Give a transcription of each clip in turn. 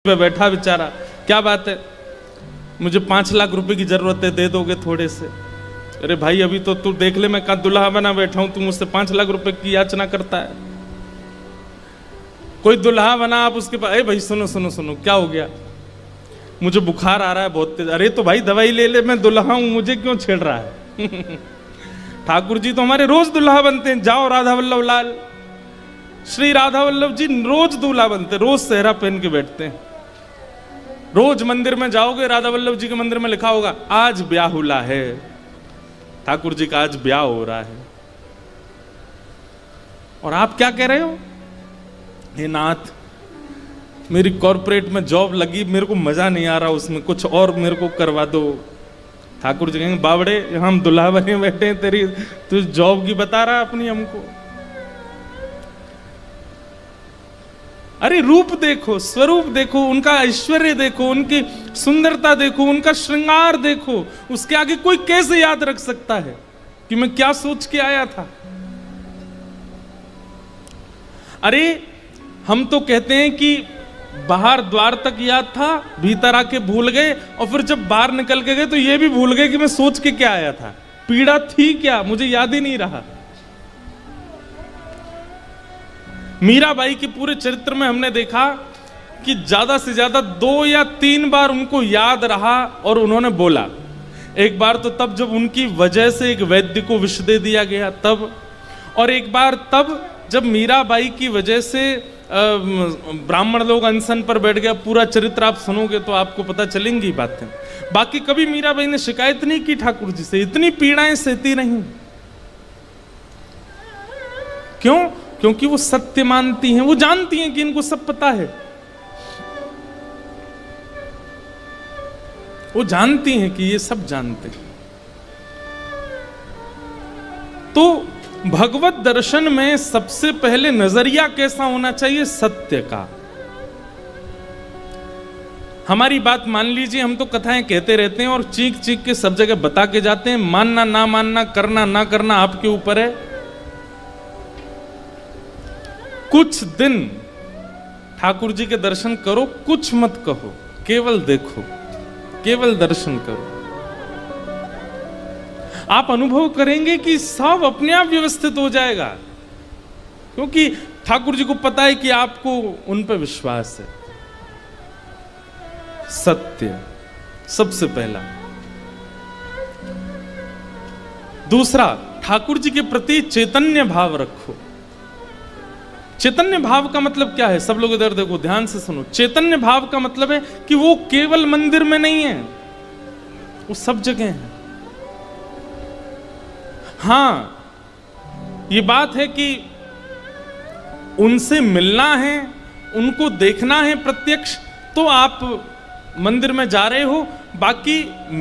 पे बैठा बेचारा, क्या बात है, मुझे 5 लाख रुपए की जरूरत है, दे दोगे थोड़े से? अरे भाई अभी तो तू देख ले, मैं कहाँ दुल्हा बना बैठा हूं, तू मुझसे 5 लाख रुपए की याचना करता है। कोई दुल्हा बना, आप उसके पास, अरे भाई सुनो सुनो सुनो, क्या हो गया? मुझे बुखार आ रहा है बहुत तेज। अरे तो भाई दवाई ले ले, मैं दुल्हा हूं, मुझे क्यों छेड़ रहा है? ठाकुर जी तो हमारे रोज दुल्हा बनते हैं। जाओ राधा वल्लभ लाल, श्री राधा वल्लभ जी रोज दूल्हा बनते, रोज सेहरा पहन के बैठते हैं। रोज मंदिर में जाओगे, राधा वल्लभ जी के मंदिर में लिखा होगा आज ब्याह हुला है, ठाकुर जी का आज ब्याह हो रहा है। और आप क्या कह रहे हो? हे नाथ, मेरी कॉर्पोरेट में जॉब लगी, मेरे को मजा नहीं आ रहा उसमें, कुछ और मेरे को करवा दो। ठाकुर जी कहेंगे बावड़े, हम दुल्हा बने बैठे हैं, तेरी तू जॉब की बता रहा अपनी हमको? अरे रूप देखो, स्वरूप देखो, उनका ऐश्वर्य देखो, उनकी सुंदरता देखो, उनका श्रृंगार देखो, उसके आगे कोई कैसे याद रख सकता है कि मैं क्या सोच के आया था? अरे हम तो कहते हैं कि बाहर द्वार तक याद था, भीतर आके भूल गए, और फिर जब बाहर निकल के गए तो ये भी भूल गए कि मैं सोच के क्या आया था, पीड़ा थी क्या, मुझे याद ही नहीं रहा। मीराबाई के पूरे चरित्र में हमने देखा कि ज्यादा से ज्यादा 2 या 3 बार उनको याद रहा और उन्होंने बोला। एक बार तो तब जब उनकी वजह से एक वैद्य को विष दे दिया गया तब, और एक बार तब जब मीराबाई की वजह से ब्राह्मण लोग अनशन पर बैठ गया। पूरा चरित्र आप सुनोगे तो आपको पता चलेंगी बातें। बाकी कभी मीराबाई ने शिकायत नहीं की ठाकुर जी से, इतनी पीड़ाएं सहती नहीं। क्यों? क्योंकि वो सत्य मानती हैं, वो जानती हैं कि इनको सब पता है, वो जानती हैं कि ये सब जानते हैं। तो भगवत दर्शन में सबसे पहले नजरिया कैसा होना चाहिए? सत्य का। हमारी बात मान लीजिए, हम तो कथाएं कहते रहते हैं और चीख चीख के सब जगह बता के जाते हैं, मानना ना मानना, करना ना करना आपके ऊपर है। कुछ दिन ठाकुर जी के दर्शन करो, कुछ मत कहो, केवल देखो, केवल दर्शन करो। आप अनुभव करेंगे कि सब अपने आप व्यवस्थित हो जाएगा, क्योंकि ठाकुर जी को पता है कि आपको उन पर विश्वास है। सत्य सबसे पहला। दूसरा, ठाकुर जी के प्रति चैतन्य भाव रखो। चैतन्य भाव का मतलब क्या है? सब लोग इधर देखो, ध्यान से सुनो। चैतन्य भाव का मतलब है कि वो केवल मंदिर में नहीं है, वो सब जगह है। हां, ये बात है कि उनसे मिलना है, उनको देखना है प्रत्यक्ष, तो आप मंदिर में जा रहे हो, बाकी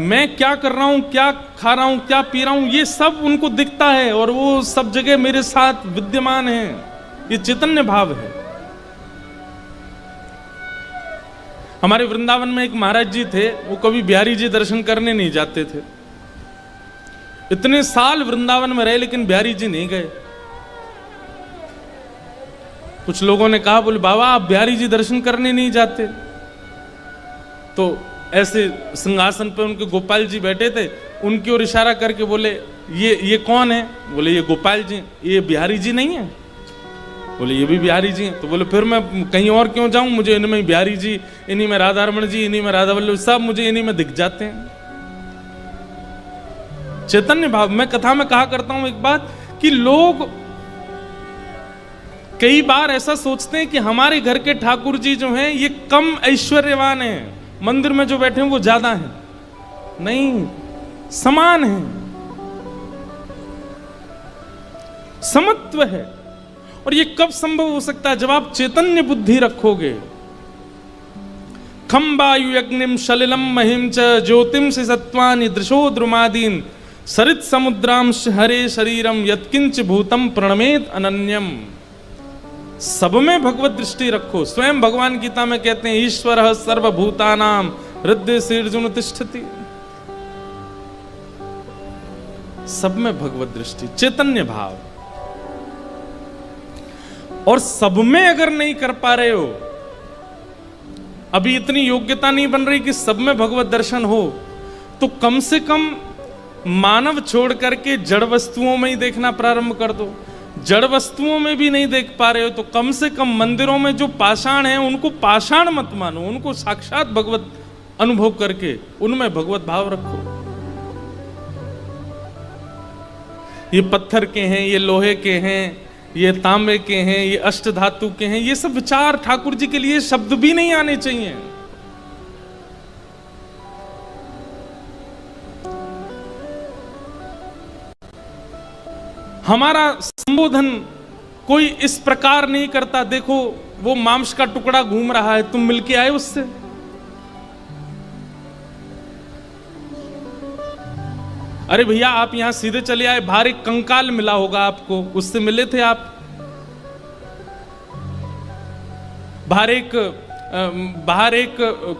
मैं क्या कर रहा हूं, क्या खा रहा हूं, क्या पी रहा हूं, ये सब उनको दिखता है और वो सब जगह मेरे साथ विद्यमान है। ये चैतन्य भाव है। हमारे वृंदावन में एक महाराज जी थे, वो कभी बिहारी जी दर्शन करने नहीं जाते थे। इतने साल वृंदावन में रहे लेकिन बिहारी जी नहीं गए। कुछ लोगों ने कहा, बोले बाबा आप बिहारी जी दर्शन करने नहीं जाते? तो ऐसे सिंहासन पर उनके गोपाल जी बैठे थे, उनकी ओर इशारा करके बोले ये कौन है? बोले ये गोपाल जी। ये बिहारी जी नहीं है? बोले ये भी बिहारी जी हैं। तो बोले फिर मैं कहीं और क्यों जाऊं, मुझे इनमें बिहारी जी, इन्हीं में राधा रमण जी, इन्हीं में राधा वल्लभ, सब मुझे इन्हीं में दिख जाते हैं। चैतन्य भाव। मैं कथा में कहा करता हूं एक बात कि लोग कई बार ऐसा सोचते हैं कि हमारे घर के ठाकुर जी जो हैं ये कम ऐश्वर्यवान हैं, मंदिर में जो बैठे हैं वो ज्यादा हैं। नहीं, समान है, समत्व है। और ये कब संभव हो सकता है? जब आप चैतन्य बुद्धि रखोगे। खम वायु यज्ञिम सलिलम महिम च ज्योतिम से सत्वानि दृशो द्रुमादीन सरित समुद्रांश हरे शरीरम यत्किंच भूतम प्रणमेत अनन्यम। सब में भगवत दृष्टि रखो। स्वयं भगवान गीता में कहते हैं, ईश्वर सर्वभूतानां हृदय शीर्जुन तिष्ठति। सब में भगवत दृष्टि, चैतन्य भाव। और सब में अगर नहीं कर पा रहे हो अभी इतनी योग्यता नहीं बन रही कि सब में भगवत दर्शन हो, तो कम से कम मानव छोड़ करके जड़ वस्तुओं में ही देखना प्रारंभ कर दो। जड़ वस्तुओं में भी नहीं देख पा रहे हो तो कम से कम मंदिरों में जो पाषाण हैं उनको पाषाण मत मानो, उनको साक्षात भगवत अनुभव करके उनमें भगवत भाव रखो। ये पत्थर के हैं, ये लोहे के हैं, ये तांबे के हैं, ये अष्ट धातु के हैं, ये सब विचार ठाकुर जी के लिए शब्द भी नहीं आने चाहिए। हमारा संबोधन कोई इस प्रकार नहीं करता, देखो वो मांस का टुकड़ा घूम रहा है, तुम मिलके आए उससे। अरे भैया आप यहां सीधे चले आए, बाहर एक कंकाल मिला होगा आपको, उससे मिले थे आप? बाहर एक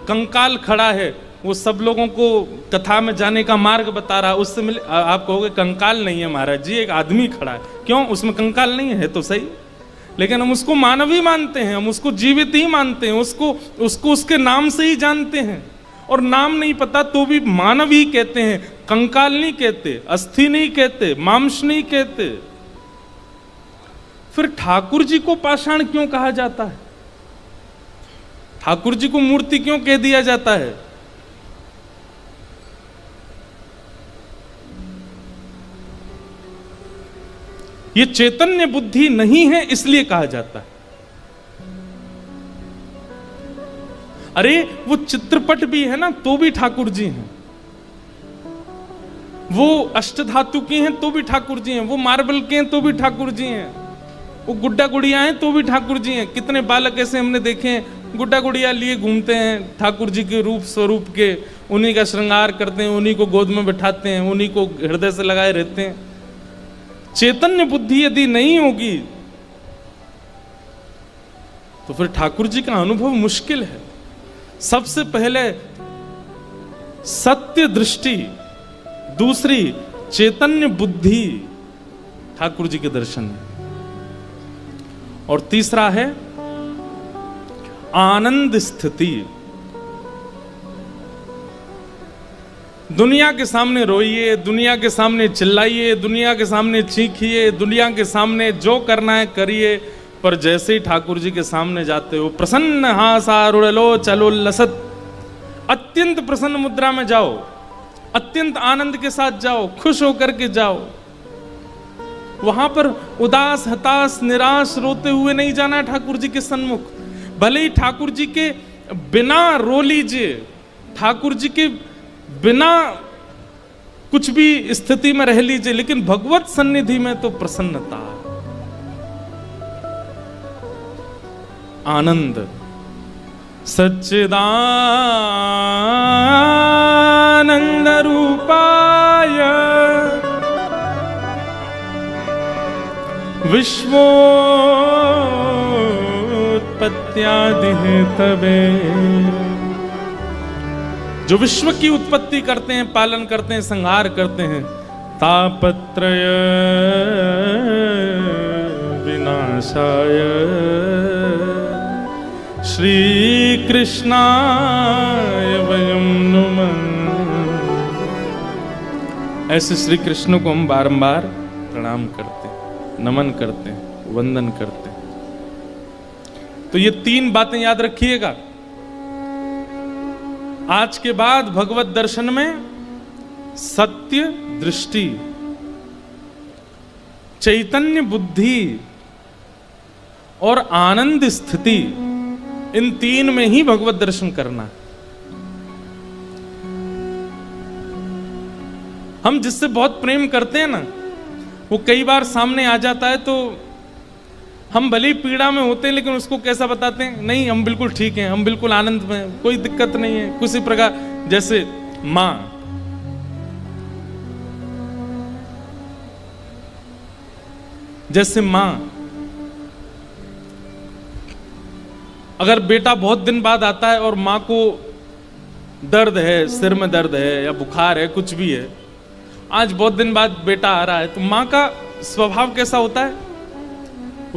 कंकाल खड़ा है, वो सब लोगों को कथा में जाने का मार्ग बता रहा है, उससे मिले? आप कहोगे कंकाल नहीं है महाराज जी, एक आदमी खड़ा है। क्यों? उसमें कंकाल नहीं है तो सही, लेकिन हम उसको मानव ही मानते हैं, हम उसको जीवित ही मानते हैं, उसको उसके नाम से ही जानते हैं। और नाम नहीं पता तो भी मानव ही कहते हैं, कंकाल नहीं कहते, अस्थि नहीं कहते, मांस नहीं कहते। फिर ठाकुर जी को पाषाण क्यों कहा जाता है? ठाकुर जी को मूर्ति क्यों कह दिया जाता है? ये चैतन्य बुद्धि नहीं है इसलिए कहा जाता है। अरे वो चित्रपट भी है ना तो भी ठाकुर जी हैं, वो अष्टधातु के हैं तो भी ठाकुर जी हैं, वो मार्बल के हैं तो भी ठाकुर जी हैं, वो गुड्डा गुड़िया हैं तो भी ठाकुर जी हैं। कितने बालक ऐसे हमने देखे हैं गुड्डा गुड़िया लिए घूमते हैं ठाकुर जी के रूप स्वरूप के, उन्हीं का श्रृंगार करते हैं, उन्हीं को गोद में बैठाते हैं, उन्हीं को हृदय से लगाए रहते हैं। चैतन्य बुद्धि यदि नहीं होगी तो फिर ठाकुर जी का अनुभव मुश्किल है। सबसे पहले सत्य दृष्टि, दूसरी चैतन्य बुद्धि ठाकुर जी के दर्शन में, और तीसरा है आनंद स्थिति। दुनिया के सामने रोइए, दुनिया के सामने चिल्लाइए, दुनिया के सामने चीखिए, दुनिया के सामने जो करना है करिए, पर जैसे ही ठाकुर जी के सामने जाते हो प्रसन्न हासारुड़लो चलो लसत, अत्यंत प्रसन्न मुद्रा में जाओ, अत्यंत आनंद के साथ जाओ, खुश होकर के जाओ। वहां पर उदास हताश निराश रोते हुए नहीं जाना ठाकुर जी के सन्मुख। भले ही ठाकुर जी के बिना रो लीजिए, ठाकुर जी के बिना कुछ भी स्थिति में रह लीजिए, लेकिन भगवत सन्निधि में तो प्रसन्नता, आनंद। सच्चिदानंद रूपाय विश्वोत्पत्त्यादि हेतवे, जो विश्व की उत्पत्ति करते हैं, पालन करते हैं, संहार करते हैं, तापत्रय विनाशाय श्री कृष्णाय वयं नुमः। ऐसे श्री कृष्ण को हम बारंबार प्रणाम करते हैं, नमन करते हैं, वंदन करते हैं। तो ये तीन बातें याद रखिएगा। आज के बाद भगवत दर्शन में सत्य दृष्टि, चैतन्य बुद्धि और आनंद स्थिति, इन तीन में ही भगवत दर्शन करना। हम जिससे बहुत प्रेम करते हैं ना, वो कई बार सामने आ जाता है तो हम भले ही पीड़ा में होते हैं, लेकिन उसको कैसा बताते हैं, नहीं हम बिल्कुल ठीक हैं, हम बिल्कुल आनंद में, कोई दिक्कत नहीं है। किसी प्रकार, जैसे मां, जैसे मां अगर बेटा बहुत दिन बाद आता है और मां को दर्द है, सिर में दर्द है या बुखार है, कुछ भी है, आज बहुत दिन बाद बेटा आ रहा है, तो मां का स्वभाव कैसा होता है?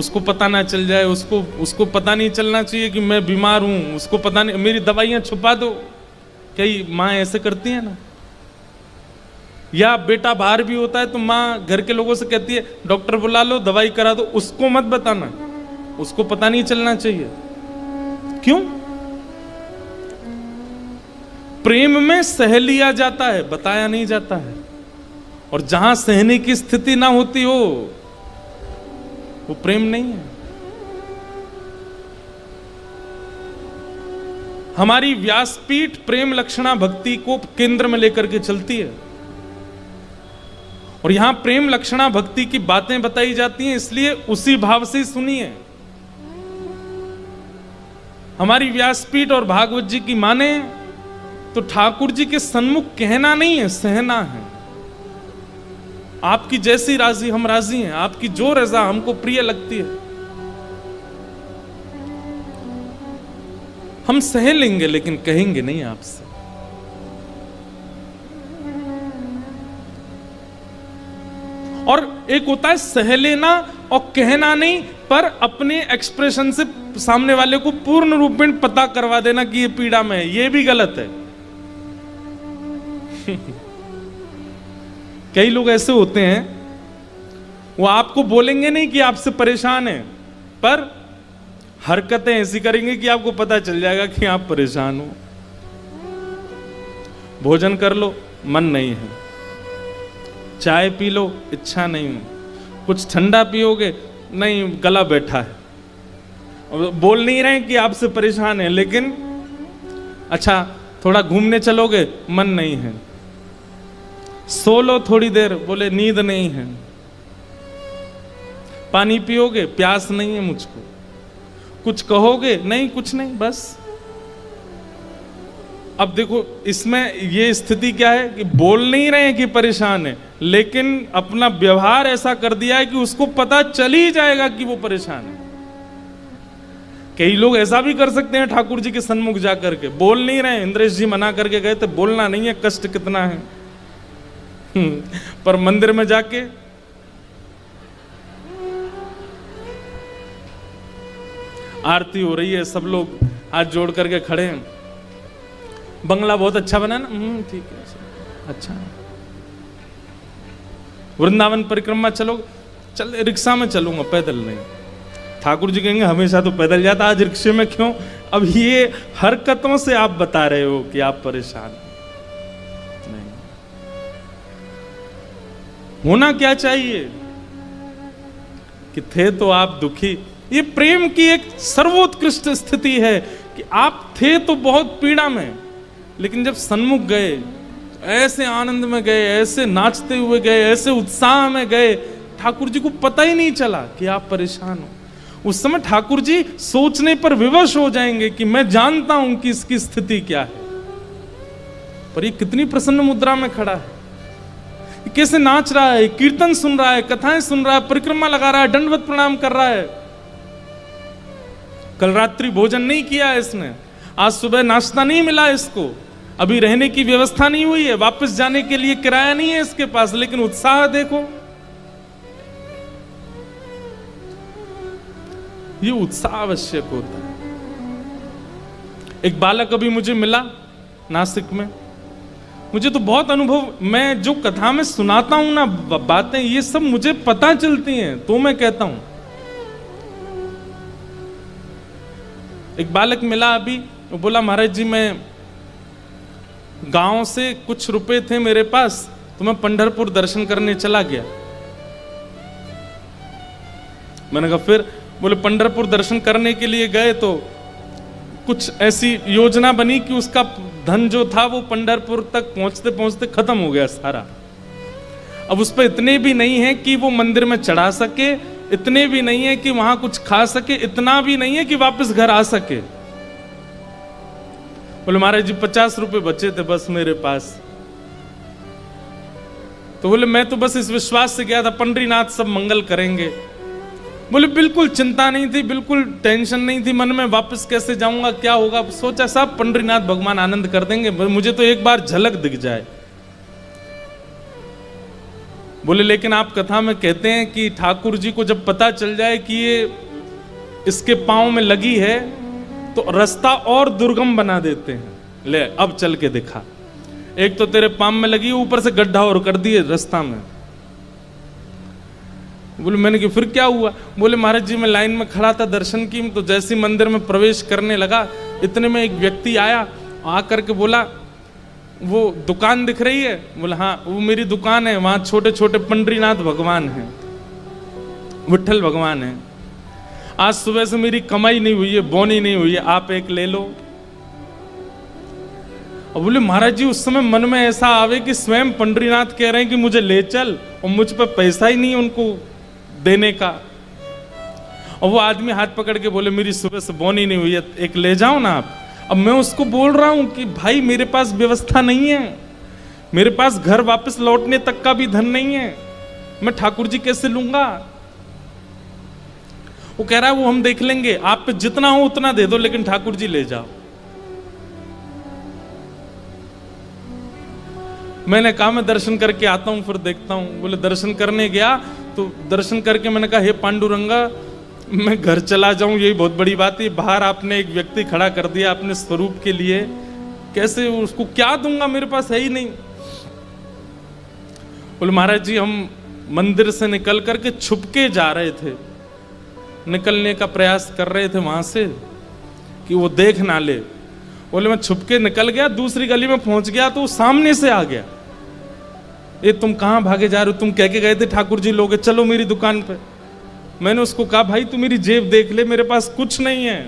उसको पता ना चल जाए, उसको पता नहीं चलना चाहिए कि मैं बीमार हूं, उसको पता नहीं, मेरी दवाइयां छुपा दो। कई माँ ऐसे करती है ना। या बेटा बाहर भी होता है तो माँ घर के लोगों से कहती है डॉक्टर बुला लो, दवाई करा दो, उसको मत बताना, उसको पता नहीं चलना चाहिए। क्यों? प्रेम में सह लिया जाता है, बताया नहीं जाता है। और जहां सहने की स्थिति ना होती हो वो प्रेम नहीं है। हमारी व्यासपीठ प्रेम लक्षणा भक्ति को केंद्र में लेकर के चलती है, और यहां प्रेम लक्षणा भक्ति की बातें बताई जाती हैं, इसलिए उसी भाव से सुनिए। हमारी व्यासपीठ और भागवत जी की माने तो ठाकुर जी के सन्मुख कहना नहीं है, सहना है। आपकी जैसी राजी हम राजी हैं, आपकी जो रजा हमको प्रिय लगती है हम सह लेंगे, लेकिन कहेंगे नहीं आपसे। और एक होता है सह लेना और कहना नहीं, पर अपने एक्सप्रेशन से सामने वाले को पूर्ण रूप में पता करवा देना कि ये पीड़ा में है, ये भी गलत है। कई लोग ऐसे होते हैं, वो आपको बोलेंगे नहीं कि आपसे परेशान है, पर हरकतें ऐसी करेंगे कि आपको पता चल जाएगा कि आप परेशान हो। भोजन कर लो, मन नहीं है, चाय पी लो, इच्छा नहीं है, कुछ ठंडा पियोगे, नहीं गला बैठा है। बोल नहीं रहे कि आपसे परेशान है, लेकिन अच्छा थोड़ा घूमने चलोगे, मन नहीं है। सो लो थोड़ी देर, बोले नींद नहीं है। पानी पियोगे, प्यास नहीं है मुझको। कुछ कहोगे, नहीं कुछ नहीं, बस। अब देखो इसमें ये स्थिति क्या है कि बोल नहीं रहे कि परेशान है, लेकिन अपना व्यवहार ऐसा कर दिया है कि उसको पता चल ही जाएगा कि वो परेशान है। कई लोग ऐसा भी कर सकते हैं ठाकुर जी के सन्मुख जाकर के, बोल नहीं रहे, इंद्रेश जी मना करके गए थे बोलना नहीं है, कष्ट कितना है। पर मंदिर में जाके आरती हो रही है, सब लोग हाथ जोड़ करके खड़े हैं, बंगला बहुत अच्छा बना ना, ठीक है, अच्छा। वृंदावन परिक्रमा चलो, चल रिक्शा में चलूंगा, पैदल नहीं। ठाकुर जी कहेंगे हमेशा तो पैदल जाता, आज रिक्शे में क्यों? अब ये हरकतों से आप बता रहे हो कि आप परेशान नहीं। होना क्या चाहिए कि थे तो आप दुखी। ये प्रेम की एक सर्वोत्कृष्ट स्थिति है कि आप थे तो बहुत पीड़ा में, लेकिन जब सन्मुख गए, ऐसे आनंद में गए, ऐसे नाचते हुए गए, ऐसे उत्साह में गए, ठाकुर जी को पता ही नहीं चला कि आप परेशान हो। उस समय ठाकुर जी सोचने पर विवश हो जाएंगे कि मैं जानता हूं कि इसकी स्थिति क्या है। पर ये कितनी प्रसन्न मुद्रा में खड़ा है, कैसे नाच रहा है, कीर्तन सुन रहा है, कथाएं सुन रहा है, परिक्रमा लगा रहा है, दंडवत प्रणाम कर रहा है। कल रात्रि भोजन नहीं किया इसने, आज सुबह नाश्ता नहीं मिला इसको, अभी रहने की व्यवस्था नहीं हुई है, वापस जाने के लिए किराया नहीं है इसके पास, लेकिन उत्साह देखो। ये उत्साह आवश्यक होता है। एक बालक अभी मुझे मिला नासिक में, मुझे तो बहुत अनुभव, मैं जो कथा में सुनाता हूं ना बातें, ये सब मुझे पता चलती हैं, तो मैं कहता हूं। एक बालक मिला अभी, वो बोला महाराज जी मैं गांव से कुछ रुपए थे मेरे पास, तो मैं पंढरपुर दर्शन करने चला गया। मैंने कहा फिर? बोले पंढरपुर दर्शन करने के लिए गए तो कुछ ऐसी योजना बनी कि उसका धन जो था वो पंढरपुर तक पहुंचते पहुंचते खत्म हो गया सारा। अब उस पर इतने भी नहीं है कि वो मंदिर में चढ़ा सके, इतने भी नहीं है कि वहां कुछ खा सके, इतना भी नहीं है कि वापस घर आ सके। बोले महाराज जी 50 रुपए बचे थे बस मेरे पास। तो बोले मैं तो बस इस विश्वास से गया था पंडरीनाथ सब मंगल करेंगे। बोले बिल्कुल चिंता नहीं थी, बिल्कुल टेंशन नहीं थी मन में, वापस कैसे जाऊंगा, क्या होगा। सोचा सब पंडरीनाथ भगवान आनंद कर देंगे, मुझे तो एक बार झलक दिख जाए। बोले लेकिन आप कथा में कहते हैं कि ठाकुर जी को जब पता चल जाए कि ये इसके पांव में लगी है तो रास्ता और दुर्गम बना देते हैं। ले अब चल के दिखा, एक तो तेरे पांव में लगी, ऊपर से गड्ढा और कर दिए रास्ता में। बोले मैंने कि फिर क्या हुआ? बोले महाराज जी मैं लाइन में खड़ा था दर्शन की, तो जैसे मंदिर में प्रवेश करने लगा इतने में एक व्यक्ति आया, आकर के बोला वो दुकान दिख रही है? बोला हाँ वो मेरी दुकान है, वहां छोटे छोटे पंडरीनाथ भगवान हैं, विठल भगवान है। आज सुबह से मेरी कमाई नहीं हुई है, बोनी नहीं हुई है, आप एक ले लो। अब बोले महाराज जी उस समय मन में ऐसा आवे कि स्वयं पंडरीनाथ कह रहे हैं कि मुझे ले चल, और मुझ पर पैसा ही नहीं उनको देने का। और वो आदमी हाथ पकड़ के बोले मेरी सुबह से बोनी नहीं हुई है, एक ले जाओ ना आप। अब मैं उसको बोल रहा हूं कि भाई मेरे पास व्यवस्था नहीं है, मेरे पास घर वापस लौटने तक का भी धन नहीं है, मैं ठाकुर जी कैसे लूंगा? वो कह रहा है वो हम देख लेंगे, आप पे जितना हो उतना दे दो, लेकिन ठाकुर जी ले जाओ। मैंने कहा मैं दर्शन करके आता हूं फिर देखता हूं। बोले दर्शन करने गया तो दर्शन करके मैंने कहा हे पांडुरंगा मैं घर चला जाऊं यही बहुत बड़ी बात है, बाहर आपने एक व्यक्ति खड़ा कर दिया अपने स्वरूप के लिए, कैसे उसको क्या दूंगा, मेरे पास है ही नहीं। बोले महाराज जी हम मंदिर से निकल करके छुपके जा रहे थे, निकलने का प्रयास कर रहे थे वहां से कि वो देख ना ले। बोले मैं छुपके निकल गया, दूसरी गली में पहुंच गया तो वो सामने से आ गया, ये तुम कहां भागे जा रहे हो? तुम कह के गए थे ठाकुर जी लोगे, चलो मेरी दुकान पे। मैंने उसको कहा भाई तू मेरी जेब देख ले, मेरे पास कुछ नहीं है।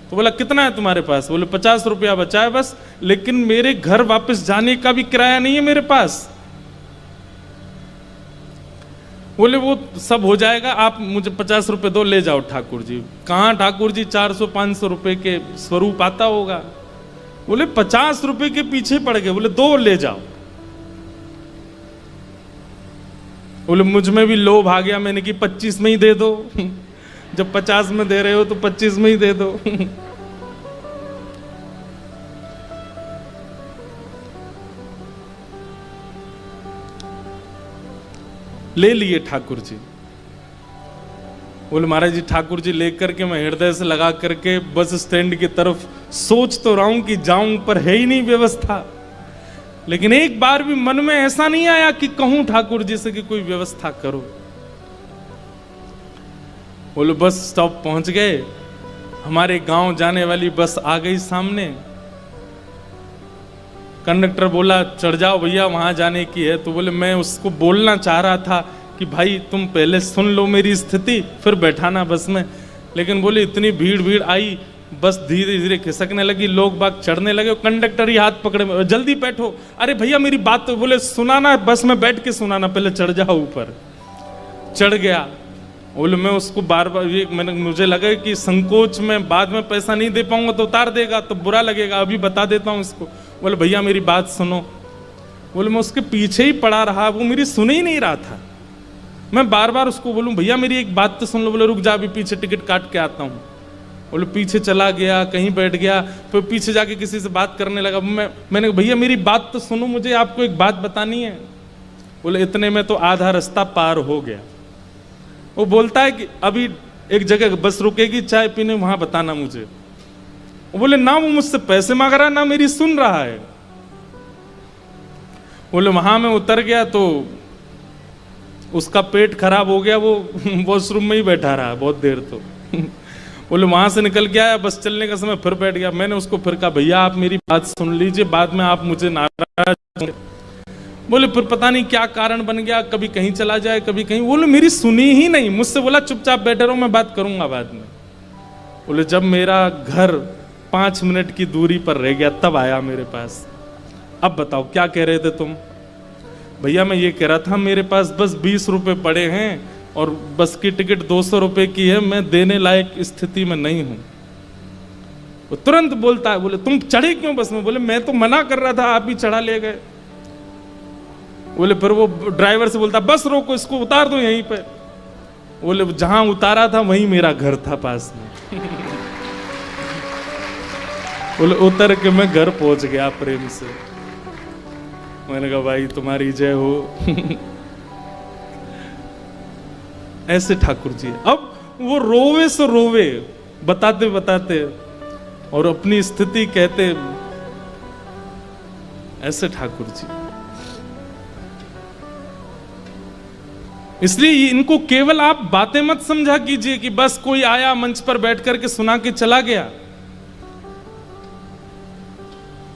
तो बोला कितना है तुम्हारे पास? बोले 50 रुपया बचा है बस, लेकिन मेरे घर वापस जाने का भी किराया नहीं है मेरे पास। बोले वो सब हो जाएगा, आप मुझे 50 रुपए दो, ले जाओ ठाकुर जी। कहां ठाकुर जी 400-500 रुपए के स्वरूप आता होगा। बोले 50 रुपए के पीछे पड़ गए, बोले दो ले जाओ। बोले मुझ में भी लोभ आ गया, मैंने कि 25 में ही दे दो जब 50 में दे रहे हो तो 25 में ही दे दो ले लिए ठाकुर जी। बोले महाराज जी ठाकुर जी लेकर के मैं हृदय से लगा करके बस स्टैंड की तरफ सोच तो रहा हूं कि जाऊं, पर है ही नहीं व्यवस्था। लेकिन एक बार भी मन में ऐसा नहीं आया कि कहूं ठाकुर जी से कि कोई व्यवस्था करो। बोले बस स्टॉप पहुंच गए, हमारे गांव जाने वाली बस आ गई सामने। कंडक्टर बोला चढ़ जाओ भैया वहां जाने की है। तो बोले मैं उसको बोलना चाह रहा था कि भाई तुम पहले सुन लो मेरी स्थिति फिर बैठाना बस में, लेकिन बोले इतनी भीड़ आई, बस धीरे धीरे खिसकने लगी, लोग बाग चढ़ने लगे, कंडक्टर ही हाथ पकड़े जल्दी बैठो। अरे भैया मेरी बात तो, बोले सुनाना बस में बैठ के सुनाना, पहले चढ़ जाओ ऊपर। चढ़ गया। बोले मैं उसको बार बार मुझे लगा कि संकोच में बाद में पैसा नहीं दे पाऊंगा तो उतार देगा तो बुरा लगेगा, अभी बता देता हूं इसको। बोले भैया मेरी बात सुनो। बोले मैं उसके पीछे ही पड़ा रहा, वो मेरी सुन ही नहीं रहा था। मैं बार बार उसको बोलूं भैया मेरी एक बात तो सुन लो। बोले रुक जा अभी पीछे टिकट काट के आता हूं। बोले पीछे चला गया, कहीं बैठ गया, फिर पीछे जाके किसी से बात करने लगा। मैंने भैया मेरी बात तो सुनो, मुझे आपको एक बात बतानी है। बोले इतने में तो आधा रास्ता पार हो गया। वो बोलता है कि अभी एक जगह बस रुकेगी चाय पीने, वहां बताना मुझे। वो बोले ना वो मुझसे पैसे मांग रहा है ना मेरी सुन रहा है। बोले वहां मैं उतर गया तो उसका पेट खराब हो गया, वो वॉशरूम में ही बैठा रहा बहुत देर। तो बोले वहां से निकल के आया, बस चलने का समय फिर बैठ गया। मैंने उसको फिर कहा भैया आप मेरी बात सुन लीजिए, बाद में आप मुझे नाराज। बोले फिर पता नहीं क्या कारण बन गया, कभी कहीं चला जाए कभी कहीं। बोले मेरी सुनी ही नहीं, मुझसे बोला चुपचाप बैठे रहो मैं बात करूंगा बाद में। बोले जब मेरा घर 5 मिनट की दूरी पर रह गया तब आया मेरे पास। अब बताओ क्या कह रहे थे तुम? भैया मैं ये कह रहा था मेरे पास बस 20 रुपए पड़े हैं और बस की टिकट 200 रुपए की है, मैं देने लायक स्थिति में नहीं हूं। वो तुरंत बोलता है बोले तुम चढ़े क्यों बस में? बोले मैं तो मना कर रहा था, आप ही चढ़ा ले गए। बोले फिर वो ड्राइवर से बोलता बस रोको इसको उतार दो यहीं पे। बोले जहां उतारा था वहीं मेरा घर था पास में। बोले उतर के मैं घर पहुंच गया प्रेम से। मैंने कहा भाई तुम्हारी जय हो। ऐसे ठाकुर जी। अब वो रोवे सो रोवे बताते बताते और अपनी स्थिति कहते, ऐसे ठाकुर जी। इसलिए इनको केवल आप बातें मत समझा कीजिए कि बस कोई आया मंच पर बैठ करके सुना के चला गया।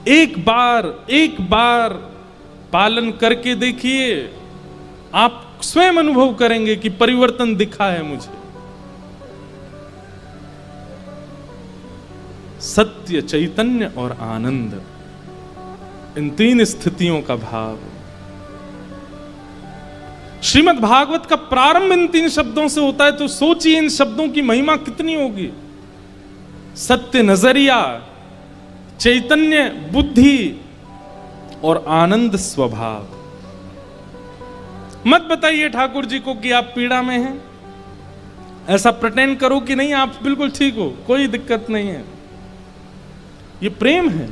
एक बार पालन करके देखिए, आप स्वयं अनुभव करेंगे कि परिवर्तन दिखा है मुझे। सत्य, चैतन्य और आनंद, इन तीन स्थितियों का भाव। श्रीमद् भागवत का प्रारंभ इन तीन शब्दों से होता है, तो सोचिए इन शब्दों की महिमा कितनी होगी। सत्य नजरिया, चैतन्य बुद्धि और आनंद स्वभाव। मत बताइए ठाकुर जी को कि आप पीड़ा में हैं, ऐसा प्रिटेंड करो कि नहीं आप बिल्कुल ठीक हो, कोई दिक्कत नहीं है। ये प्रेम है।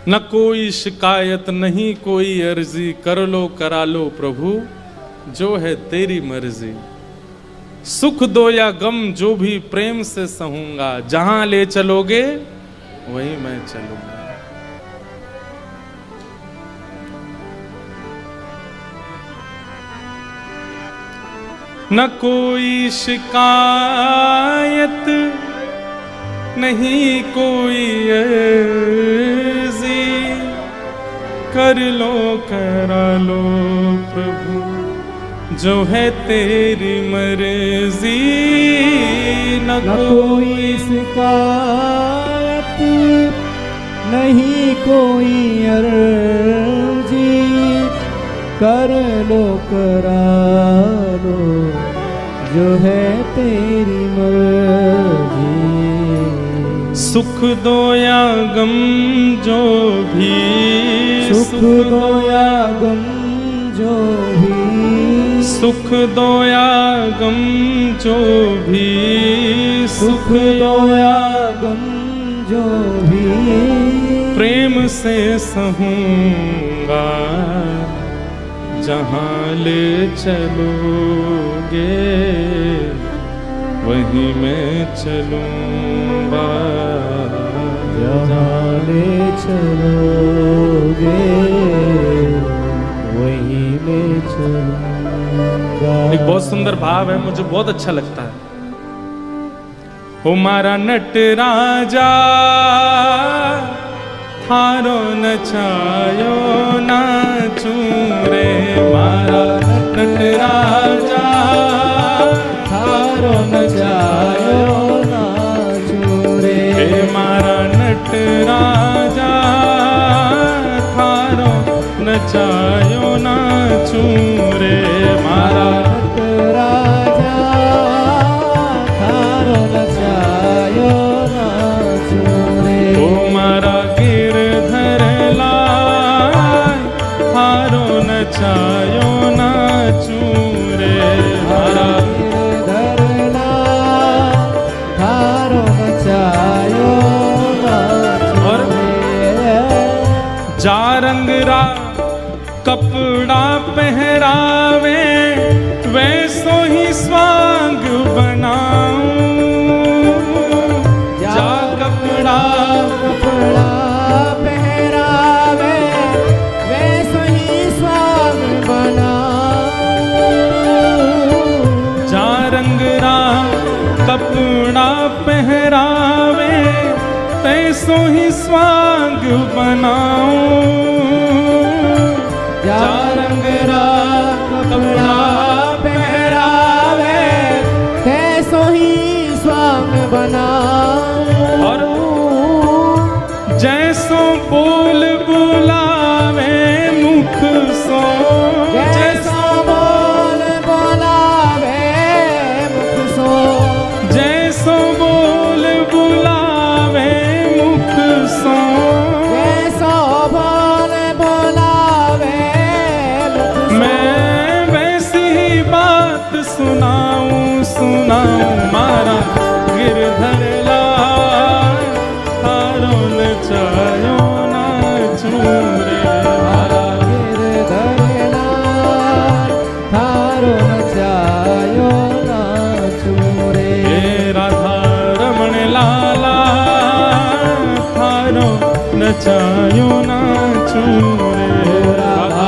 न कोई शिकायत नहीं कोई अर्जी, कर लो करा लो प्रभु जो है तेरी मर्जी। सुख दो या गम जो भी प्रेम से सहूंगा, जहां ले चलोगे वहीं मैं चलूंगा। न कोई शिकायत नहीं कोई अर्जी, कर लो करा लो प्रभु जो है तेरी मर्जी। न कोई शिकायत नहीं कोई अर्जी, कर लो करा लो जो है तेरी मर्जी। सुख दो या गम जो भी, सुख दो या गम जो भी, सुख दो या गम जो भी, सुख दो या गम जो भी, प्रेम से सहूंगा जहां ले चलोगे वहीं मैं चलूंगा। जहां ले चलोगे वहीं मैं चलूंगा। एक बहुत सुंदर भाव है, मुझे बहुत अच्छा लगता है। ओ मारा नटराजा थारो नचायो नाचू रे, मारा नटराजा थारो नचायो नाचू रे, मारा नटराजा थारो नचायो नाचू रे, मारा नटराजा थारो नचायो नाचू रे। ओ मारा गिरधर लाल थारो नचायो नाचू रे, मारा जा रंगरा कपड़ा पहरावे वैसो ही स्वांग बनाऊं। जा कपड़ा पहरावे वैसो ही स्वांग बनाऊं। जा रंगरा कपड़ा पहरावे तैसो ही स्वांग बनाऊं। जा रंगरा कपड़ा पहरावे तैसो ही स्वांग बनाऊं। और जैसो बोल बुलावे मुख सो, जैसो बोल बुलावे मुख सो, जैसो बोल बुलावे मुख सो, जैसो बोल बुलावे मुख सो। मैं वैसी ही बात सुन नाम मारा गिरधर लाल थारो नचायो नाचू रे मारा गिरधर लाल थारो नचायो नाचू रे राधा रमण लाला थारो नचायो नाचू रे राधा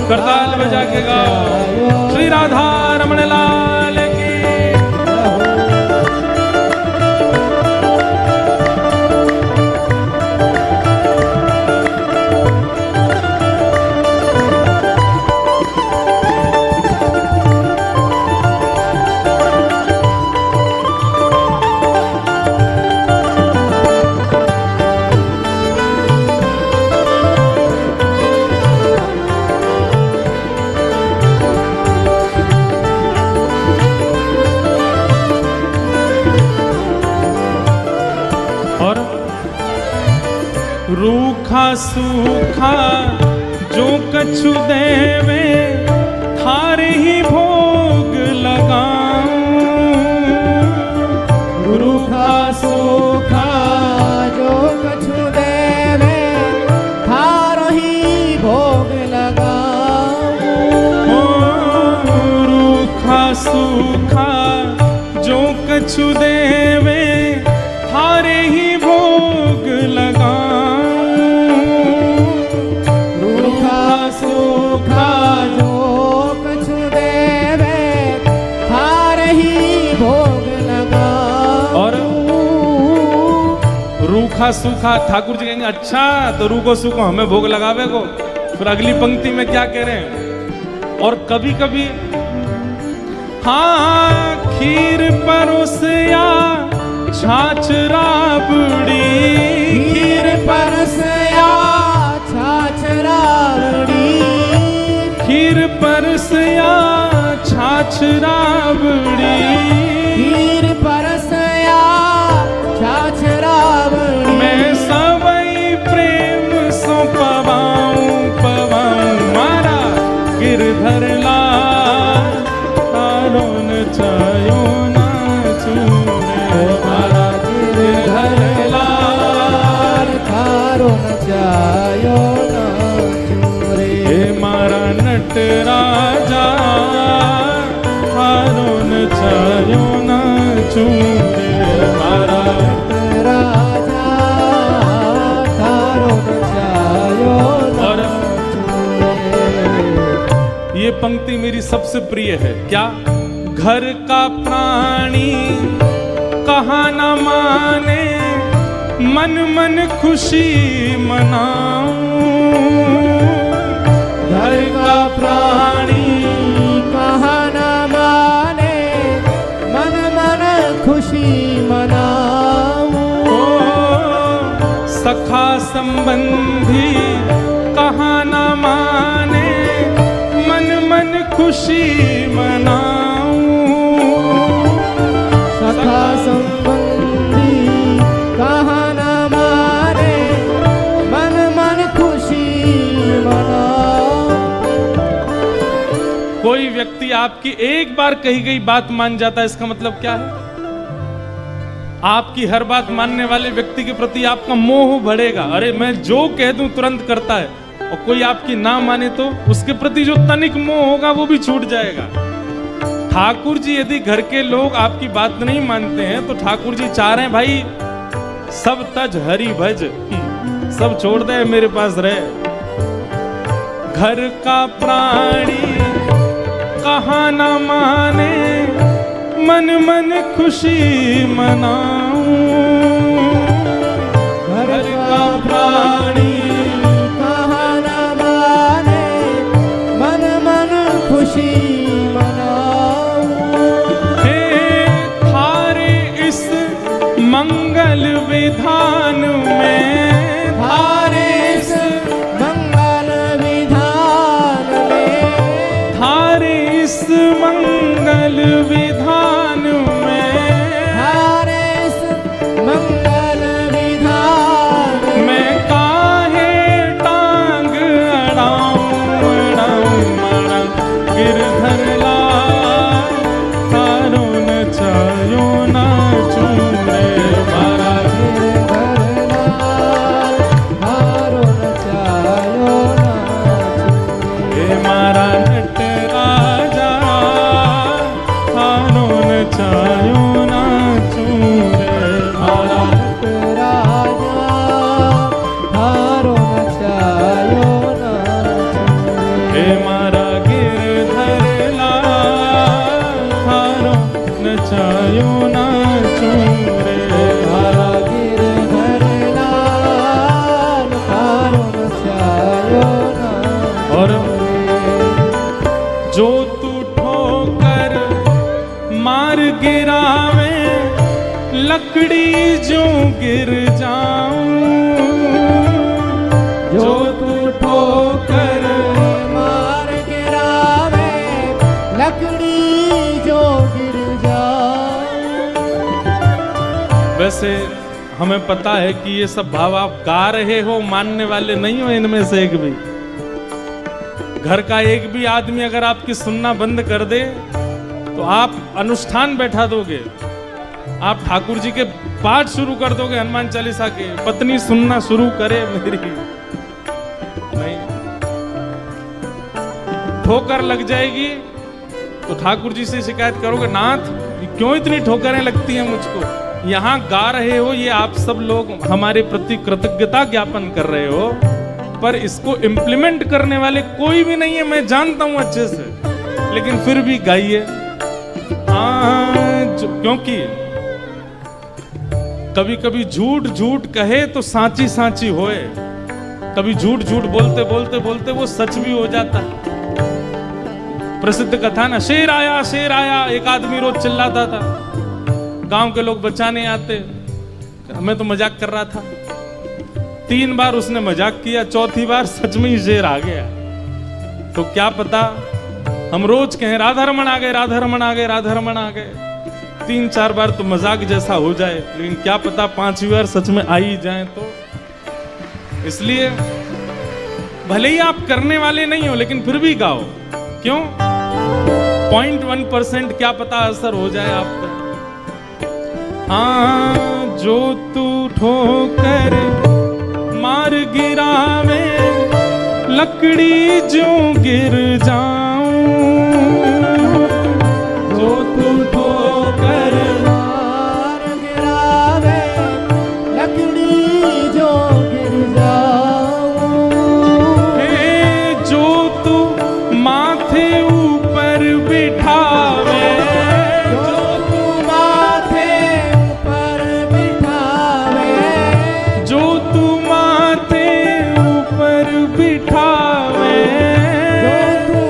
करताल बजा के गाओ श्री राधा रमण लाल की रूखा सूखा जो कछु देवे थारे ही भोग लगाऊं रूखा सूखा जो कछु देवे थारो ही भोग लगाऊं रूखा सूखा जो कछु देवे थारे ही भोग लगाऊं सूखा जो कछु देवे थारे ही भोग लगा और रूखा सूखा ठाकुर जी कहेंगे अच्छा तो रूखो सूखो हमें भोग लगावे को। फिर अगली पंक्ति में क्या कह रहे हैं और कभी कभी हाँ खीर परोसिया छाछ राबड़ी खीर परसया छाछ राबड़ी खीर परसिया छाछ राबड़ी खीर परसया छाछ राबड़ी मैं सबई प्रेम सो पवाऊं मारा गिरधर लाल थारो नचायो नाचू रे मारा गिरधर लाल थारो नचायो नाचू रे मारा नट राजा थारो नचायो नाचू रे मारा राजा थारो नचायो नाचू रे। ये पंक्ति मेरी सबसे प्रिय है। क्या घर का प्राणी कहा न माने मन मन खुशी मनाऊं घर का प्राणी कहा न माने मन मन खुशी मनाऊं सखा संबंधी कहा न माने मन मन खुशी मनाऊं सखा संबंधी कहा न माने मन मन खुशी मनाऊं। कोई व्यक्ति आपकी एक बार कही गई बात मान जाता है इसका मतलब क्या है आपकी हर बात मानने वाले व्यक्ति के प्रति आपका मोह बढ़ेगा। अरे मैं जो कह दूं तुरंत करता है और कोई आपकी ना माने तो उसके प्रति जो तनिक मोह होगा वो भी छूट जाएगा। ठाकुर जी यदि घर के लोग आपकी बात नहीं मानते हैं तो ठाकुर जी चाह रहे हैं भाई सब तज हरि भज सब छोड़ दे मेरे पास रहे। घर का प्राणी कहा न माने मन मन खुशी मनाऊं घर का प्राणी कहा न माने मन मन खुशी मनाऊं हे थारे इस मंगल विधान में थारे इस मंगल विधान में थारे इस मंगल विधान में थारे इस मंगल विधान मैं काहे टांग अड़ाऊं अड़ाऊं मारा गिरधर लाल वैसे हमें पता है कि ये सब भाव आप गा रहे हो, मानने वाले नहीं हो इनमें से एक भी। घर का एक भी आदमी अगर आपकी सुनना बंद कर दे तो आप अनुष्ठान बैठा दोगे, आप ठाकुर जी के पाठ शुरू कर दोगे हनुमान चालीसा के, पत्नी सुनना शुरू करे मेरी नहीं, ठोकर लग जाएगी तो ठाकुर जी से शिकायत करोगे, नाथ क्यों इतनी ठोकरें लगती हैं मुझको। यहाँ गा रहे हो, ये आप सब लोग हमारे प्रति कृतज्ञता ज्ञापन कर रहे हो, पर इसको इम्प्लीमेंट करने वाले कोई भी नहीं है, मैं जानता हूं अच्छे से, लेकिन फिर भी गाइए। क्योंकि कभी कभी झूठ झूठ कहे तो सांची सांची होए, कभी झूठ झूठ बोलते बोलते बोलते वो सच भी हो जाता है। प्रसिद्ध कथा ना, शेर आया, एक आदमी रोज चिल्लाता था, गांव के लोग बचाने आते, मैं तो मजाक कर रहा था। 3 बार उसने मजाक किया, चौथी बार सच में ही शेर आ गया। तो क्या पता हम रोज कहें राधा रमन आ गए, राधा रमन आ गए, राधा रमन आ गए, 3-4 बार तो मजाक जैसा हो जाए, लेकिन क्या पता 5वीं बार सच में आ ही जाए। तो इसलिए भले ही आप करने वाले नहीं हो, लेकिन फिर भी गाओ। क्यों? 0.1% क्या पता असर हो जाए आप पर। हाँ, जो तू ठोकर मार गिरावे, लकड़ी जो गिर जाऊं, जो तू ठोकर मार गिरावे, लकड़ी जो गिर जाऊं, जो तू माथे ऊपर बिठावे, जो तू माथे ऊपर बिठावे, जो तू माथे ऊपर बिठावे, जो तू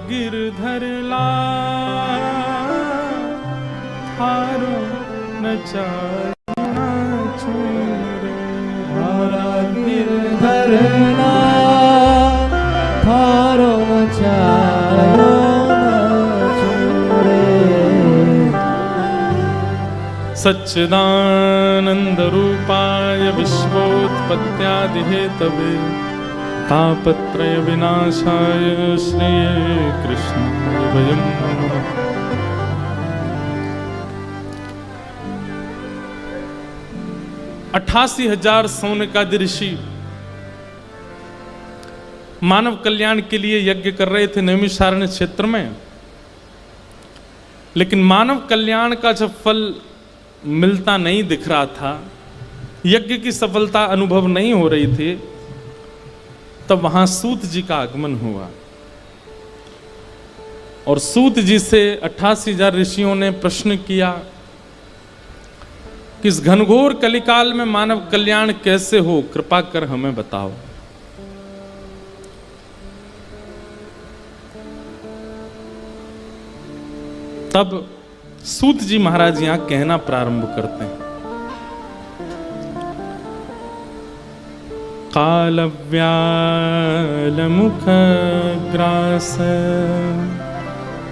गिरधर लाल थारो न चालना छोरे। मारा गिरधर लाल थारो न चालो न छोरे। सच्चिदानंद रूपाय विश्वोत्पत्त्यादि हेतवे तापत्रय विनाशाय श्री कृष्णाय वयं नमः। अठासी 80,000 सौनकादि ऋषि मानव कल्याण के लिए यज्ञ कर रहे थे नैमिषारण्य क्षेत्र में, लेकिन मानव कल्याण का जब फल मिलता नहीं दिख रहा था, यज्ञ की सफलता अनुभव नहीं हो रही थी, तब वहां सूत जी का आगमन हुआ। और सूत जी से 88,000 ऋषियों ने प्रश्न किया कि इस घनघोर कलिकाल में मानव कल्याण कैसे हो, कृपा कर हमें बताओ। तब सूत जी महाराज यहां कहना प्रारंभ करते हैं। कालव्याल मुख ग्रास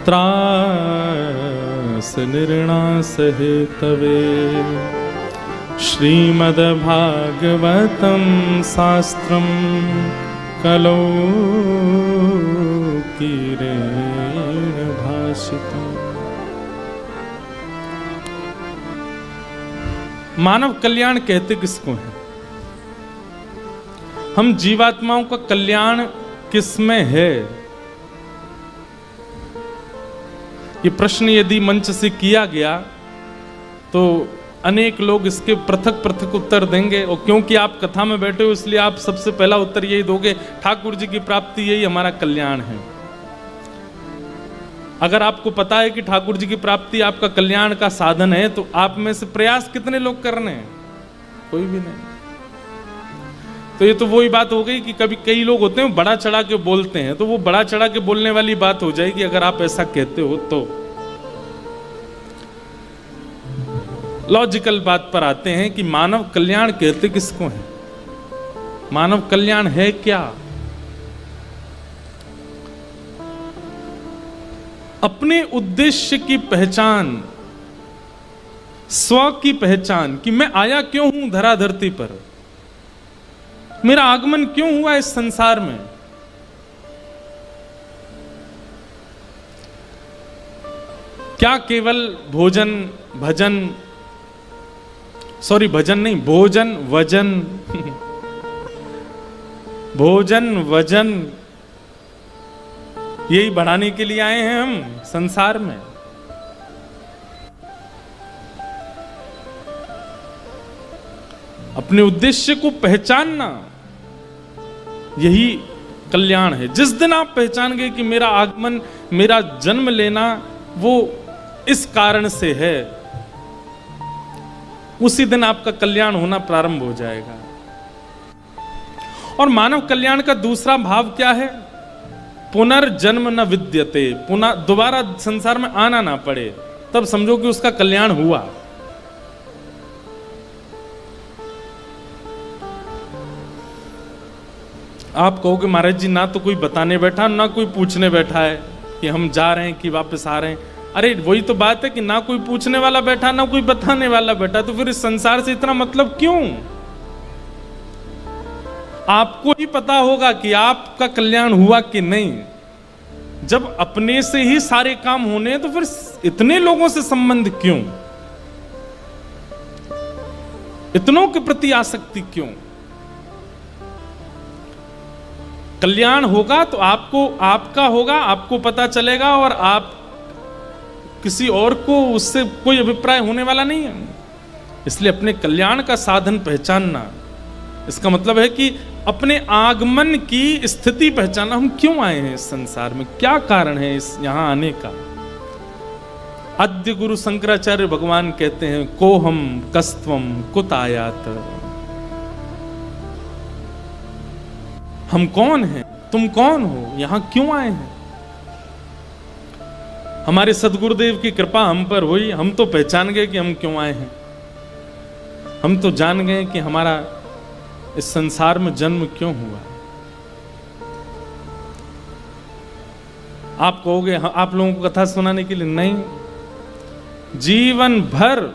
त्रास निर्णास हेतवे श्रीमद् भागवतम शास्त्रम कलौ कीरेण भाषितम्। मानव कल्याण कहते किसको है? हम जीवात्माओं का कल्याण किसमें है? ये प्रश्न यदि मंच से किया गया तो अनेक लोग इसके पृथक पृथक उत्तर देंगे, और क्योंकि आप कथा में बैठे हो इसलिए आप सबसे पहला उत्तर यही दोगे, ठाकुर जी की प्राप्ति यही हमारा कल्याण है। अगर आपको पता है कि ठाकुर जी की प्राप्ति आपका कल्याण का साधन है, तो आप में से प्रयास कितने लोग कर रहे हैं? कोई भी नहीं। तो ये तो वही बात हो गई कि कभी कई लोग होते हैं बड़ा चढ़ा के बोलते हैं, तो वो बड़ा चढ़ा के बोलने वाली बात हो जाएगी अगर आप ऐसा कहते हो तो। लॉजिकल बात पर आते हैं कि मानव कल्याण कहते किसको है? मानव कल्याण है क्या? अपने उद्देश्य की पहचान, स्व की पहचान कि मैं आया क्यों हूं धरा धरती पर, मेरा आगमन क्यों हुआ इस संसार में। क्या केवल भोजन भजन, सॉरी भजन नहीं, भोजन वजन भोजन वजन यही बढ़ाने के लिए आए हैं हम संसार में? अपने उद्देश्य को पहचानना यही कल्याण है। जिस दिन आप पहचान गए कि मेरा आगमन, मेरा जन्म लेना वो इस कारण से है, उसी दिन आपका कल्याण होना प्रारंभ हो जाएगा। और मानव कल्याण का दूसरा भाव क्या है? पुनर्जन्म न विद्यते, पुनः दोबारा संसार में आना ना पड़े, तब समझो कि उसका कल्याण हुआ। आप कहोगे महाराज जी ना तो कोई बताने बैठा ना कोई पूछने बैठा है कि हम जा रहे हैं कि वापस आ रहे हैं। अरे वही तो बात है कि ना कोई पूछने वाला बैठा ना कोई बताने वाला बैठा, तो फिर इस संसार से इतना मतलब क्यों? आपको ही पता होगा कि आपका कल्याण हुआ कि नहीं। जब अपने से ही सारे काम होने हैं तो फिर इतने लोगों से संबंध क्यों? इतनों के प्रति आसक्ति क्यों? कल्याण होगा तो आपको आपका होगा, आपको पता चलेगा, और आप किसी और को उससे कोई अभिप्राय होने वाला नहीं है। इसलिए अपने कल्याण का साधन पहचानना, इसका मतलब है कि अपने आगमन की स्थिति पहचानना। हम क्यों आए हैं इस संसार में, क्या कारण है इस यहां आने का। आद्य गुरु शंकराचार्य भगवान कहते हैं, कोहम कस्त्वम कुत आयात। हम कौन हैं, तुम कौन हो, यहां क्यों आए हैं? हमारे सदगुरुदेव की कृपा हम पर हुई, हम तो पहचान गए कि हम क्यों आए हैं। हम तो जान गए कि हमारा इस संसार में जन्म क्यों हुआ। आप कहोगे आप लोगों को कथा सुनाने के लिए, नहीं, जीवन भर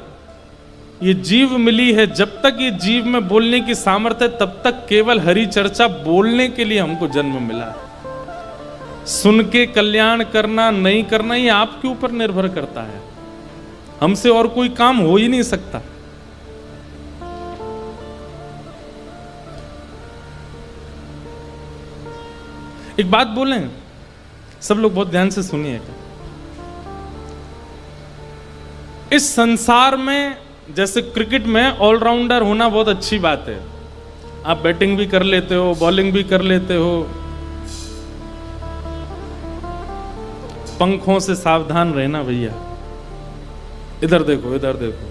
ये जीव मिली है, जब तक ये जीव में बोलने की सामर्थ्य है तब तक केवल हरि चर्चा बोलने के लिए हमको जन्म मिला है। सुन के कल्याण करना नहीं करना ये आपके ऊपर निर्भर करता है। हमसे और कोई काम हो ही नहीं सकता। एक बात बोलें, सब लोग बहुत ध्यान से सुनिएगा। इस संसार में जैसे क्रिकेट में ऑलराउंडर होना बहुत अच्छी बात है। आप बैटिंग भी कर लेते हो, बॉलिंग भी कर लेते हो। पंखों से सावधान रहना भैया। इधर देखो, इधर देखो।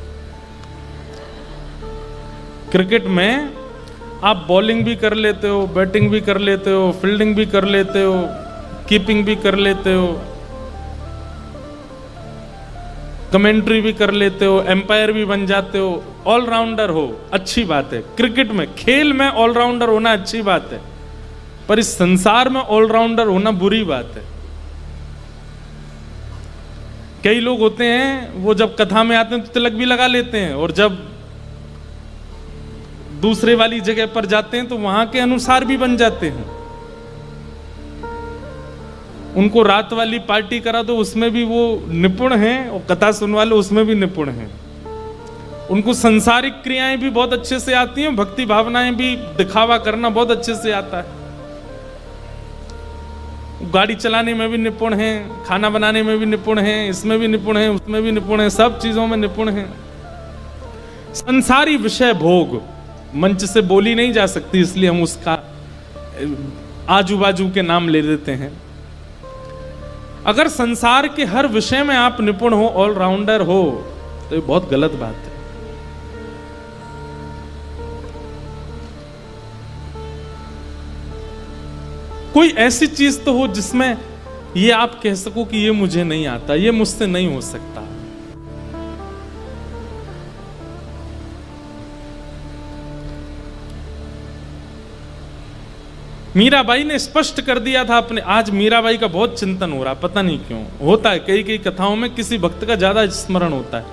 क्रिकेट में आप बॉलिंग भी कर लेते हो, बैटिंग भी कर लेते हो, फील्डिंग भी कर लेते हो, कीपिंग भी कर लेते हो, कमेंट्री भी कर लेते हो, एम्पायर भी बन जाते हो, ऑलराउंडर हो, अच्छी बात है। क्रिकेट में, खेल में ऑलराउंडर होना अच्छी बात है, पर इस संसार में ऑलराउंडर होना बुरी बात है। कई लोग होते हैं वो जब कथा में आते हैं तो तिलक भी लगा लेते हैं, और जब दूसरे वाली जगह पर जाते हैं तो वहां के अनुसार भी बन जाते हैं। उनको रात वाली पार्टी करा दो उसमें भी वो निपुण हैं, और कथा सुनवा लो उसमें भी निपुण हैं। उनको संसारिक क्रियाएं भी बहुत अच्छे से आती हैं, भक्ति भावनाएं भी, दिखावा करना बहुत अच्छे से आता है। गाड़ी चलाने में भी निपुण हैं, खाना बनाने में भी निपुण हैं, इसमें भी निपुण हैं, उसमें भी निपुण हैं, सब चीजों में निपुण हैं। संसारी विषय भोग मंच से बोली नहीं जा सकती, इसलिए हम उसका आजू बाजू के नाम ले देते हैं। अगर संसार के हर विषय में आप निपुण हो, ऑलराउंडर हो, तो ये बहुत गलत बात है। कोई ऐसी चीज तो हो जिसमें ये आप कह सको कि ये मुझे नहीं आता, ये मुझसे नहीं हो सकता। मीराबाई ने स्पष्ट कर दिया था अपने। आज मीराबाई का बहुत चिंतन हो रहा, पता नहीं क्यों होता है। कई कई कथाओं में किसी भक्त का ज्यादा स्मरण होता है।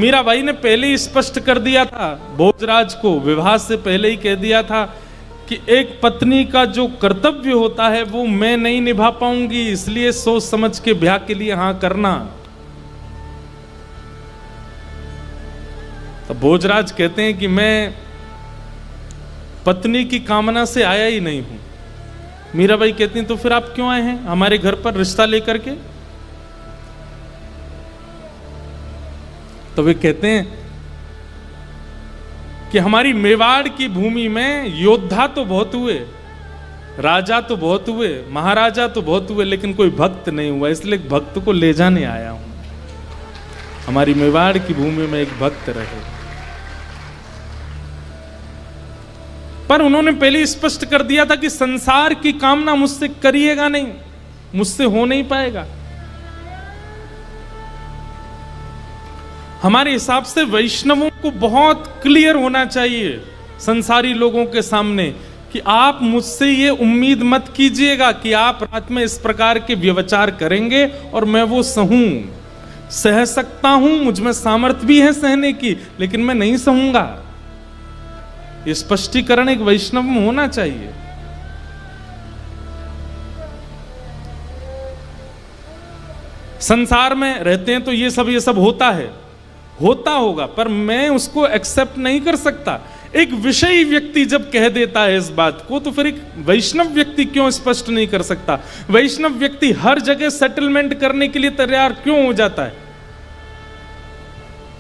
मीराबाई ने पहले ही स्पष्ट कर दिया था, भोजराज को विवाह से पहले ही कह दिया था कि एक पत्नी का जो कर्तव्य होता है वो मैं नहीं निभा पाऊंगी, इसलिए सोच समझ के ब्याह के लिए हाँ करना। तो भोजराज कहते हैं कि मैं पत्नी की कामना से आया ही नहीं हूं। मीराबाई कहती हैं तो फिर आप क्यों आए हैं हमारे घर पर रिश्ता लेकर के? तो वे कहते हैं कि हमारी मेवाड़ की भूमि में योद्धा तो बहुत हुए, राजा तो बहुत हुए, महाराजा तो बहुत हुए, लेकिन कोई भक्त नहीं हुआ, इसलिए एक भक्त को ले जाने आया हूं। हमारी मेवाड़ की भूमि में एक भक्त रहे। पर उन्होंने पहले ही स्पष्ट कर दिया था कि संसार की कामना मुझसे करिएगा नहीं, मुझसे हो नहीं पाएगा। हमारे हिसाब से वैष्णवों को बहुत क्लियर होना चाहिए संसारी लोगों के सामने कि आप मुझसे ये उम्मीद मत कीजिएगा कि आप रात में इस प्रकार के व्यवचार करेंगे और मैं वो सहूं। सह सकता हूं, मुझ में सामर्थ्य भी है सहने की, लेकिन मैं नहीं सहूंगा। ये स्पष्टीकरण एक वैष्णव में होना चाहिए। संसार में रहते हैं तो ये सब होता है, होता होगा, पर मैं उसको एक्सेप्ट नहीं कर सकता। एक विषयी व्यक्ति जब कह देता है इस बात को, तो फिर एक वैष्णव व्यक्ति क्यों स्पष्ट नहीं कर सकता? वैष्णव व्यक्ति हर जगह सेटलमेंट करने के लिए तैयार क्यों हो जाता है?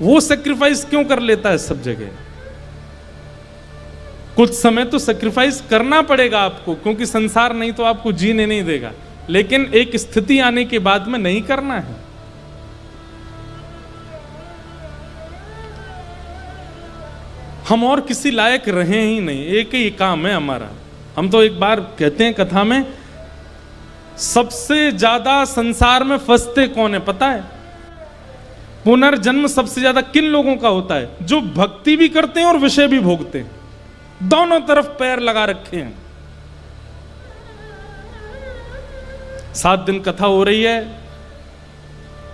वो सेक्रीफाइस क्यों कर लेता है सब जगह? कुछ समय तो सेक्रीफाइस करना पड़ेगा आपको, क्योंकि संसार नहीं तो आपको जीने नहीं देगा, लेकिन एक स्थिति आने के बाद में नहीं करना है। हम और किसी लायक रहे ही नहीं, एक ही काम है हमारा। हम तो एक बार कहते हैं कथा में, सबसे ज्यादा संसार में फंसते कौन है पता है? पुनर्जन्म सबसे ज्यादा किन लोगों का होता है? जो भक्ति भी करते हैं और विषय भी भोगते हैं, दोनों तरफ पैर लगा रखे हैं। 7 दिन कथा हो रही है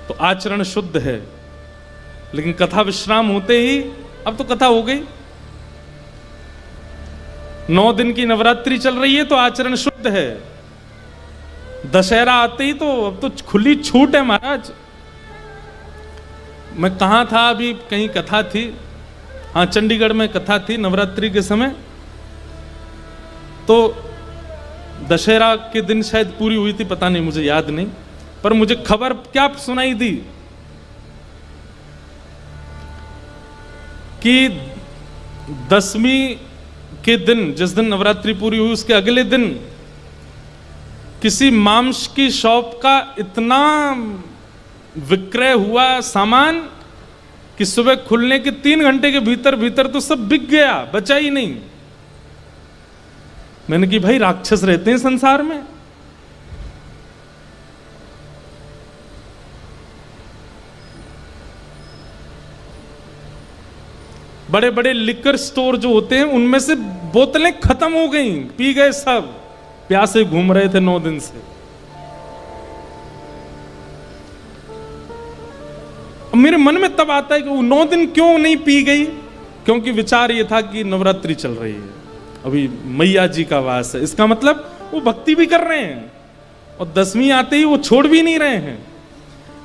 तो आचरण शुद्ध है, लेकिन कथा विश्राम होते ही अब तो कथा हो गई। 9 दिन की नवरात्रि चल रही है तो आचरण शुद्ध है। दशहरा आते ही तो अब तो खुली छूट है महाराज। मैं कहाँ था अभी, कहीं कथा थी, हाँ चंडीगढ़ में कथा थी नवरात्रि के समय। तो दशहरा के दिन शायद पूरी हुई थी, पता नहीं, मुझे याद नहीं, पर मुझे खबर क्या सुनाई दी कि 10वीं के दिन, जिस दिन नवरात्रि पूरी हुई उसके अगले दिन किसी मांस की शॉप का इतना विक्रय हुआ सामान कि सुबह खुलने के 3 घंटे के भीतर भीतर तो सब बिक गया, बचा ही नहीं। मैंने कि भाई राक्षस रहते हैं संसार में। बड़े बड़े लिकर स्टोर जो होते हैं उनमें से बोतलें खत्म हो गई, पी गए सब, प्यासे घूम रहे थे 9 दिन से। मेरे मन में तब आता है कि वो 9 दिन क्यों नहीं पी गई, क्योंकि विचार ये था कि नवरात्रि चल रही है, अभी मैया जी का वास है, इसका मतलब वो भक्ति भी कर रहे हैं और 10वीं आते ही वो छोड़ भी नहीं रहे हैं।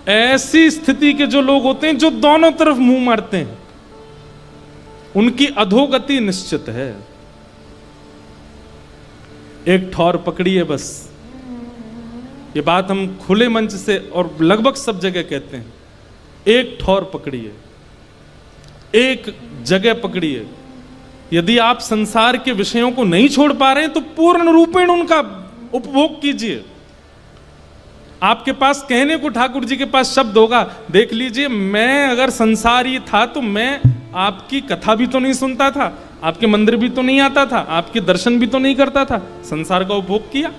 ऐसी स्थिति के जो लोग होते हैं जो दोनों तरफ मुंह मारते हैं, उनकी अधोगति निश्चित है। एक ठौर पकड़िए बस, ये बात हम खुले मंच से और लगभग सब जगह कहते हैं, एक ठौर पकड़िए, एक जगह पकड़िए। यदि आप संसार के विषयों को नहीं छोड़ पा रहे हैं तो पूर्ण रूपेण उनका उपभोग कीजिए। आपके पास कहने को ठाकुर जी के पास शब्द होगा, देख लीजिए मैं अगर संसारी था तो मैं आपकी कथा भी तो नहीं सुनता था, आपके मंदिर भी तो नहीं आता था, आपके दर्शन भी तो नहीं करता था, संसार का उपभोग किया।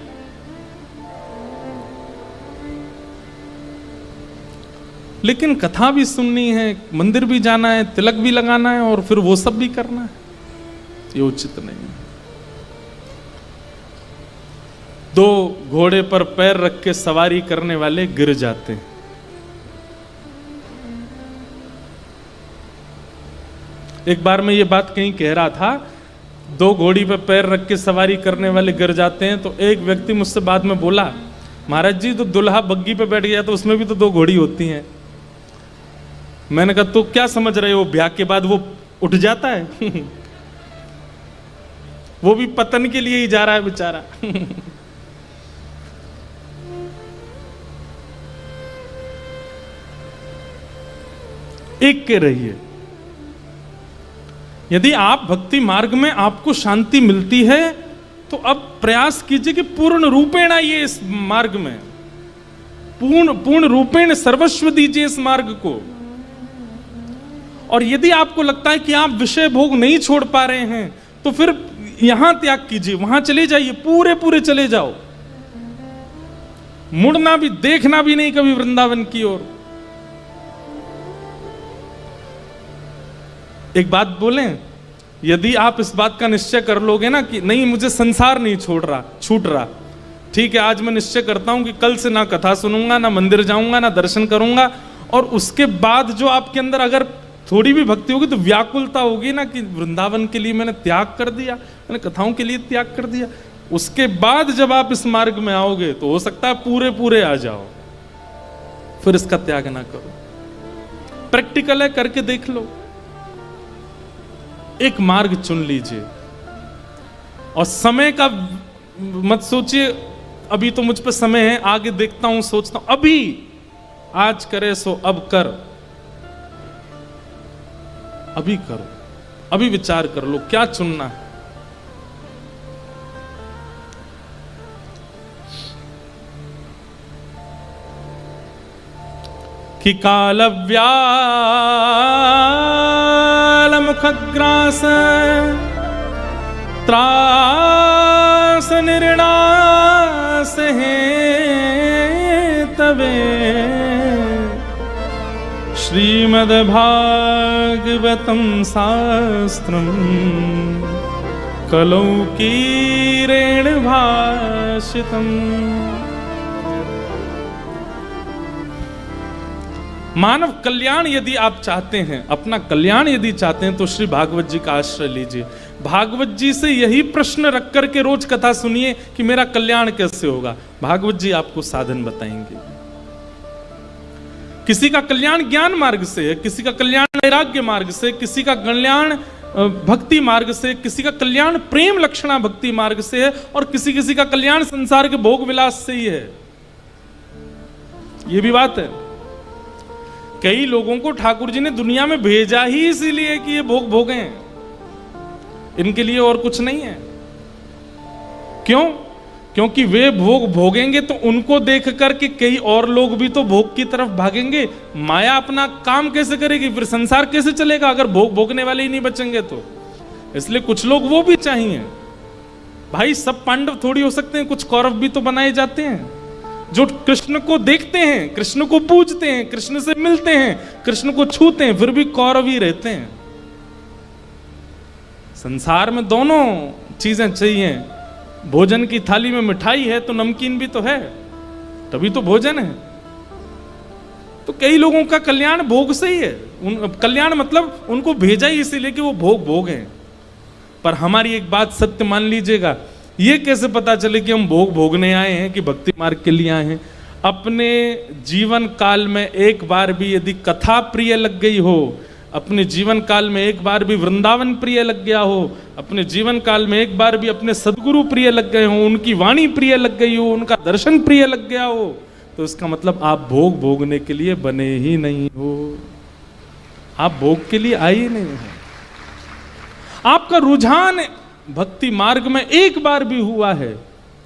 लेकिन कथा भी सुननी है, मंदिर भी जाना है, तिलक भी लगाना है और फिर वो सब भी करना है, ये उचित नहीं है। 2 घोड़े पर पैर रख के सवारी करने वाले गिर जाते हैं। एक बार मैं ये बात कहीं कह रहा था, 2 घोड़ी पर पैर रख के सवारी करने वाले गिर जाते हैं, तो एक व्यक्ति मुझसे बाद में बोला, महाराज जी तो दुल्हा बग्गी पे बैठ गया तो उसमें भी तो 2 घोड़ी होती हैं। मैंने कहा तो क्या समझ रहे हो, ब्याह के बाद वो उठ जाता है? वो भी पतन के लिए ही जा रहा है बेचारा। एक के रहिए। यदि आप भक्ति मार्ग में आपको शांति मिलती है तो अब प्रयास कीजिए कि पूर्ण रूपेण आइए इस मार्ग में, पूर्ण रूपेण सर्वस्व दीजिए इस मार्ग को। और यदि आपको लगता है कि आप विषय भोग नहीं छोड़ पा रहे हैं तो फिर यहां त्याग कीजिए, वहां चले जाइए, पूरे चले जाओ, मुड़ना भी, देखना भी नहीं कभी वृंदावन की ओर। एक बात बोलें, यदि आप इस बात का निश्चय कर लोगे ना कि नहीं मुझे संसार नहीं छूट रहा, ठीक है, आज मैं निश्चय करता हूं कि कल से ना कथा सुनूंगा, ना मंदिर जाऊंगा, ना दर्शन करूंगा, और उसके बाद जो आपके अंदर अगर थोड़ी भी भक्ति होगी तो व्याकुलता होगी ना कि वृंदावन के लिए मैंने त्याग कर दिया, मैंने कथाओं के लिए त्याग कर दिया। उसके बाद जब आप इस मार्ग में आओगे तो हो सकता है पूरे आ जाओ, फिर इसका त्याग ना करो। प्रैक्टिकल है, करके देख लो। एक मार्ग चुन लीजिए और समय का मत सोचिए अभी तो मुझ पे समय है, आगे देखता हूं, सोचता हूं, अभी आज करे सो अब कर, अभी करो, अभी विचार कर लो क्या चुनना है। कि कालव्यालमुखग्रास त्रास निर्णास है श्रीमद्भागवतं शास्त्रम् कलौकीरेण भाषितम्। मानव कल्याण यदि आप चाहते हैं, अपना कल्याण यदि चाहते हैं, तो श्री भागवत जी का आश्रय लीजिए। भागवत जी से यही प्रश्न रख करके रोज कथा सुनिए कि मेरा कल्याण कैसे होगा। भागवत जी आपको साधन बताएंगे। किसी का कल्याण ज्ञान मार्ग से है, किसी का कल्याण वैराग्य मार्ग से, किसी का कल्याण भक्ति मार्ग से, किसी का कल्याण प्रेम लक्षणा भक्ति मार्ग से है, और किसी का कल्याण संसार के भोग विलास से ही है। यह भी बात है। कई लोगों को ठाकुर जी ने दुनिया में भेजा ही इसीलिए कि ये भोग भोगें, इनके लिए और कुछ नहीं है। क्यों? क्योंकि वे भोग भोगेंगे तो उनको देख करके कई और लोग भी तो भोग की तरफ भागेंगे। माया अपना काम कैसे करेगी? फिर संसार कैसे चलेगा अगर भोग भोगने वाले ही नहीं बचेंगे तो? इसलिए कुछ लोग वो भी चाहिए। भाई सब पांडव थोड़ी हो सकते हैं, कुछ कौरव भी तो बनाए जाते हैं जो कृष्ण को देखते हैं, कृष्ण को पूजते हैं, कृष्ण से मिलते हैं, कृष्ण को छूते हैं, फिर भी कौरव ही रहते हैं। संसार में दोनों चीजें चाहिए। भोजन की थाली में मिठाई है तो नमकीन भी तो है, तभी तो भोजन है। तो कई लोगों का कल्याण भोग से ही है। कल्याण मतलब उनको भेजा ही इसीलिए कि वो भोग भोगे। पर हमारी एक बात सत्य मान लीजिएगा, ये कैसे पता चले कि हम भोग भोगने आए हैं कि भक्ति मार्ग के लिए आए हैं? अपने जीवन काल में एक बार भी यदि कथा प्रिय लग गई हो, अपने जीवन काल में एक बार भी वृंदावन प्रिय लग गया हो, अपने जीवन काल में एक बार भी अपने सदगुरु प्रिय लग गए हो, उनकी वाणी प्रिय लग गई हो, उनका दर्शन प्रिय लग गया हो, तो इसका मतलब आप भोग भोगने के लिए बने ही नहीं हो। आप भोग के लिए आए ही नहीं हो। आपका रुझान भक्ति मार्ग में एक बार भी हुआ है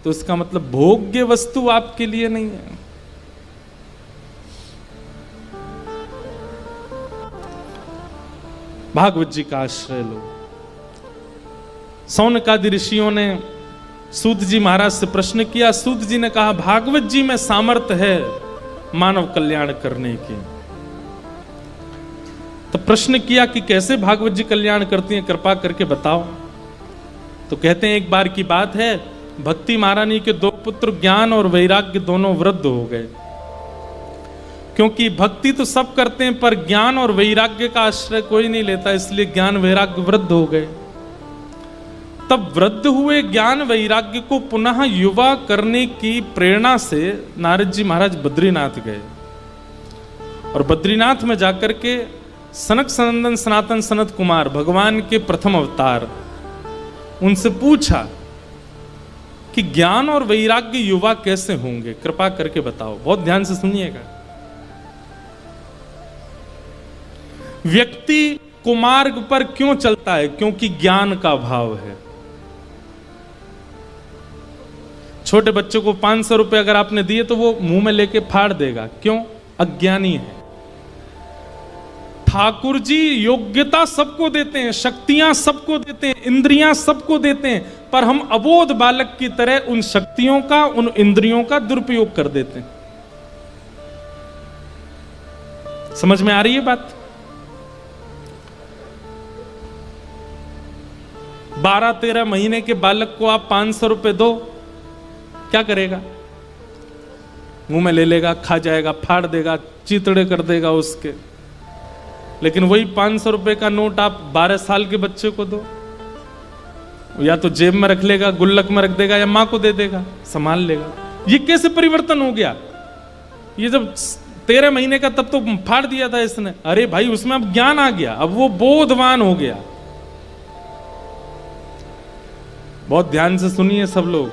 तो इसका मतलब भोग्य वस्तु आपके लिए नहीं है। भागवत जी का आश्रय लो। सौनकादि ऋषियों ने सूत जी महाराज से प्रश्न किया। सूत जी ने कहा भागवत जी में सामर्थ्य है मानव कल्याण करने की। तो प्रश्न किया कि कैसे भागवत जी कल्याण करती हैं, कृपा करके बताओ। तो कहते हैं एक बार की बात है, भक्ति महारानी के दो पुत्र ज्ञान और वैराग्य दोनों वृद्ध हो गए। क्योंकि भक्ति तो सब करते हैं पर ज्ञान और वैराग्य का आश्रय कोई नहीं लेता, इसलिए ज्ञान वैराग्य वृद्ध हो गए। तब वृद्ध हुए ज्ञान वैराग्य को पुनः युवा करने की प्रेरणा से नारद जी महाराज बद्रीनाथ गए। और बद्रीनाथ में जाकर के सनक सनंदन सनातन सनत कुमार भगवान के प्रथम अवतार, उनसे पूछा कि ज्ञान और वैराग्य युवा कैसे होंगे, कृपा करके बताओ। बहुत ध्यान से सुनिएगा। व्यक्ति कुमार्ग पर क्यों चलता है? क्योंकि ज्ञान का भाव है। छोटे बच्चों को 500 रुपए अगर आपने दिए तो वो मुंह में लेके फाड़ देगा। क्यों? अज्ञानी है। ठाकुर जी योग्यता सबको देते हैं, शक्तियां सबको देते हैं, इंद्रियां सबको देते हैं, पर हम अबोध बालक की तरह उन शक्तियों का, उन इंद्रियों का दुरुपयोग कर देते हैं। समझ में आ रही है बात? 12-13 महीने के बालक को आप 500 रुपए दो, क्या करेगा? मुंह में ले लेगा, खा जाएगा, फाड़ देगा, चितड़े कर देगा उसके। लेकिन वही 500 रुपए का नोट आप 12 साल के बच्चे को दो, या तो जेब में रख लेगा, गुल्लक में रख देगा, या मां को दे देगा, संभाल लेगा। ये कैसे परिवर्तन हो गया? ये जब 13 महीने का तब तो फाड़ दिया था इसने। अरे भाई उसमें अब ज्ञान आ गया, अब वो बोधवान हो गया। बहुत ध्यान से सुनिए सब लोग।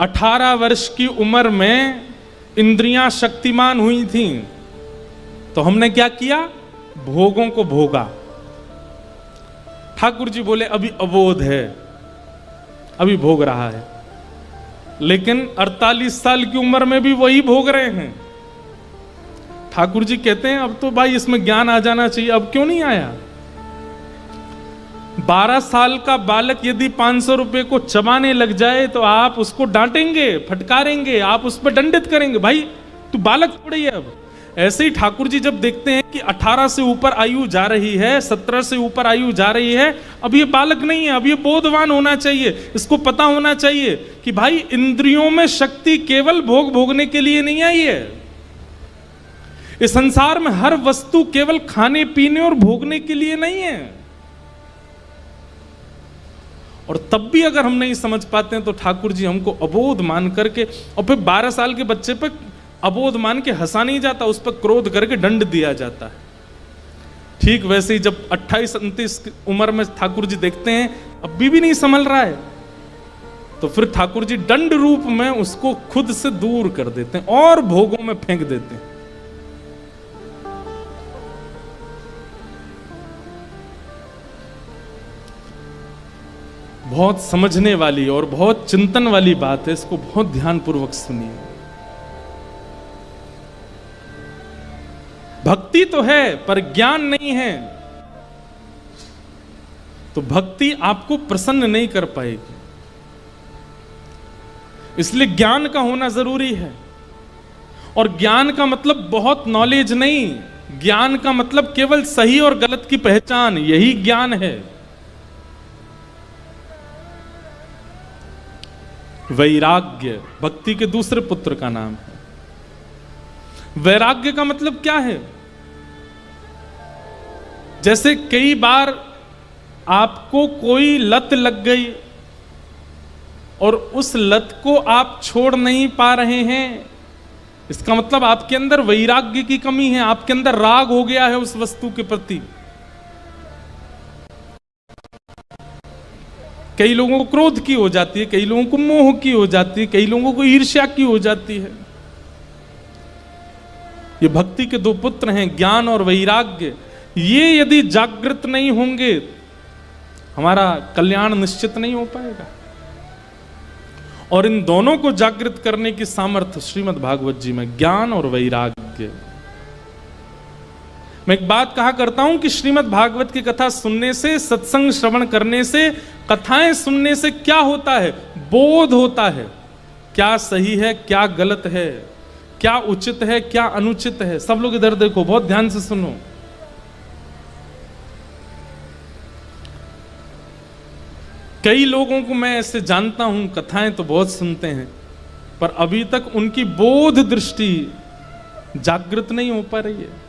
18 वर्ष की उम्र में इंद्रियां शक्तिमान हुई थीं, तो हमने क्या किया? भोगों को भोगा। ठाकुर जी बोले अभी अबोध है, अभी भोग रहा है। लेकिन 48 साल की उम्र में भी वही भोग रहे हैं। ठाकुर जी कहते हैं अब तो भाई इसमें ज्ञान आ जाना चाहिए, अब क्यों नहीं आया? 12 साल का बालक यदि 500 रुपए को चबाने लग जाए तो आप उसको डांटेंगे, फटकारेंगे, आप उस पर दंडित करेंगे। भाई तू बालक थोड़ी है अब। ऐसे ही ठाकुर जी जब देखते हैं कि 18 से ऊपर आयु जा रही है, 17 से ऊपर आयु जा रही है, अब ये बालक नहीं है, अब ये बोधवान होना चाहिए, इसको पता होना चाहिए कि भाई इंद्रियों में शक्ति केवल भोग भोगने के लिए नहीं आई है। इस संसार में हर वस्तु केवल खाने पीने और भोगने के लिए नहीं है। और तब भी अगर हम नहीं समझ पाते हैं तो ठाकुर जी हमको अबोध मान करके, और फिर 12 साल के बच्चे पे अबोध मान के हंसा नहीं जाता, उस पर क्रोध करके दंड दिया जाता है। ठीक वैसे ही जब 28-29 की उम्र में ठाकुर जी देखते हैं अब भी नहीं संभल रहा है, तो फिर ठाकुर जी दंड रूप में उसको खुद से दूर कर देते हैं और भोगों में फेंक देते हैं। बहुत समझने वाली और बहुत चिंतन वाली बात है, इसको बहुत ध्यानपूर्वक सुनिए। भक्ति तो है पर ज्ञान नहीं है, तो भक्ति आपको प्रसन्न नहीं कर पाएगी। इसलिए ज्ञान का होना जरूरी है। और ज्ञान का मतलब बहुत नॉलेज नहीं, ज्ञान का मतलब केवल सही और गलत की पहचान, यही ज्ञान है। वैराग्य भक्ति के दूसरे पुत्र का नाम है। वैराग्य का मतलब क्या है? जैसे कई बार आपको कोई लत लग गई और उस लत को आप छोड़ नहीं पा रहे हैं, इसका मतलब आपके अंदर वैराग्य की कमी है, आपके अंदर राग हो गया है उस वस्तु के प्रति। कई लोगों को क्रोध की हो जाती है, कई लोगों को मोह की हो जाती है, कई लोगों को ईर्ष्या की हो जाती है। ये भक्ति के दो पुत्र हैं, ज्ञान और वैराग्य। ये यदि जागृत नहीं होंगे हमारा कल्याण निश्चित नहीं हो पाएगा। और इन दोनों को जागृत करने की सामर्थ्य श्रीमद् भागवत जी में, ज्ञान और वैराग्य। मैं एक बात कहा करता हूं कि श्रीमद् भागवत की कथा सुनने से, सत्संग श्रवण करने से, कथाएं सुनने से क्या होता है? बोध होता है। क्या सही है, क्या गलत है, क्या उचित है, क्या अनुचित है। सब लोग इधर देखो, बहुत ध्यान से सुनो। कई लोगों को मैं ऐसे जानता हूं, कथाएं तो बहुत सुनते हैं, पर अभी तक उनकी बोध दृष्टि जागृत नहीं हो पा रही है।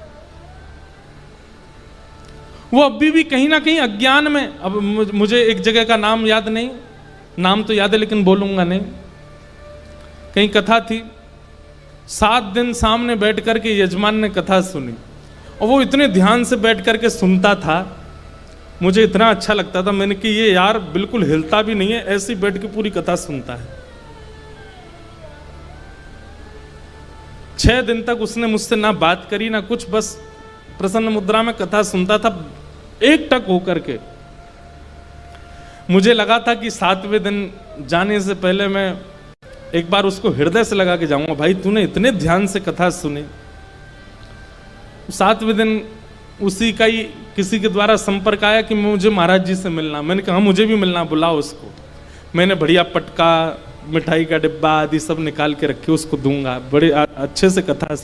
वो अभी भी कहीं ना कहीं अज्ञान में। अब मुझे एक जगह का नाम याद नहीं, नाम तो याद है लेकिन बोलूंगा नहीं। कहीं कथा थी, 7 दिन सामने बैठ करके यजमान ने कथा सुनी, और वो इतने ध्यान से बैठ करके सुनता था, मुझे इतना अच्छा लगता था। मैंने कि ये यार बिल्कुल हिलता भी नहीं है, ऐसी बैठ के पूरी कथा सुनता है। 6 दिन तक उसने मुझसे ना बात करी ना कुछ, बस प्रसन्न मुद्रा में कथा सुनता था, एक टक होकर के। मुझे लगा था कि 7वें दिन जाने से पहले मैं एक बार उसको हृदय से लगा के जाऊंगा, भाई तूने इतने ध्यान से कथा सुनी। 7वें दिन उसी का ही किसी के द्वारा संपर्क आया कि मुझे महाराज जी से मिलना। मैंने कहा मुझे भी मिलना, बुलाओ उसको। मैंने बढ़िया पटका, मिठाई का डिब्बा आदि सब निकाल के रखे, उसको दूंगा। बड़े अच्छे से कथा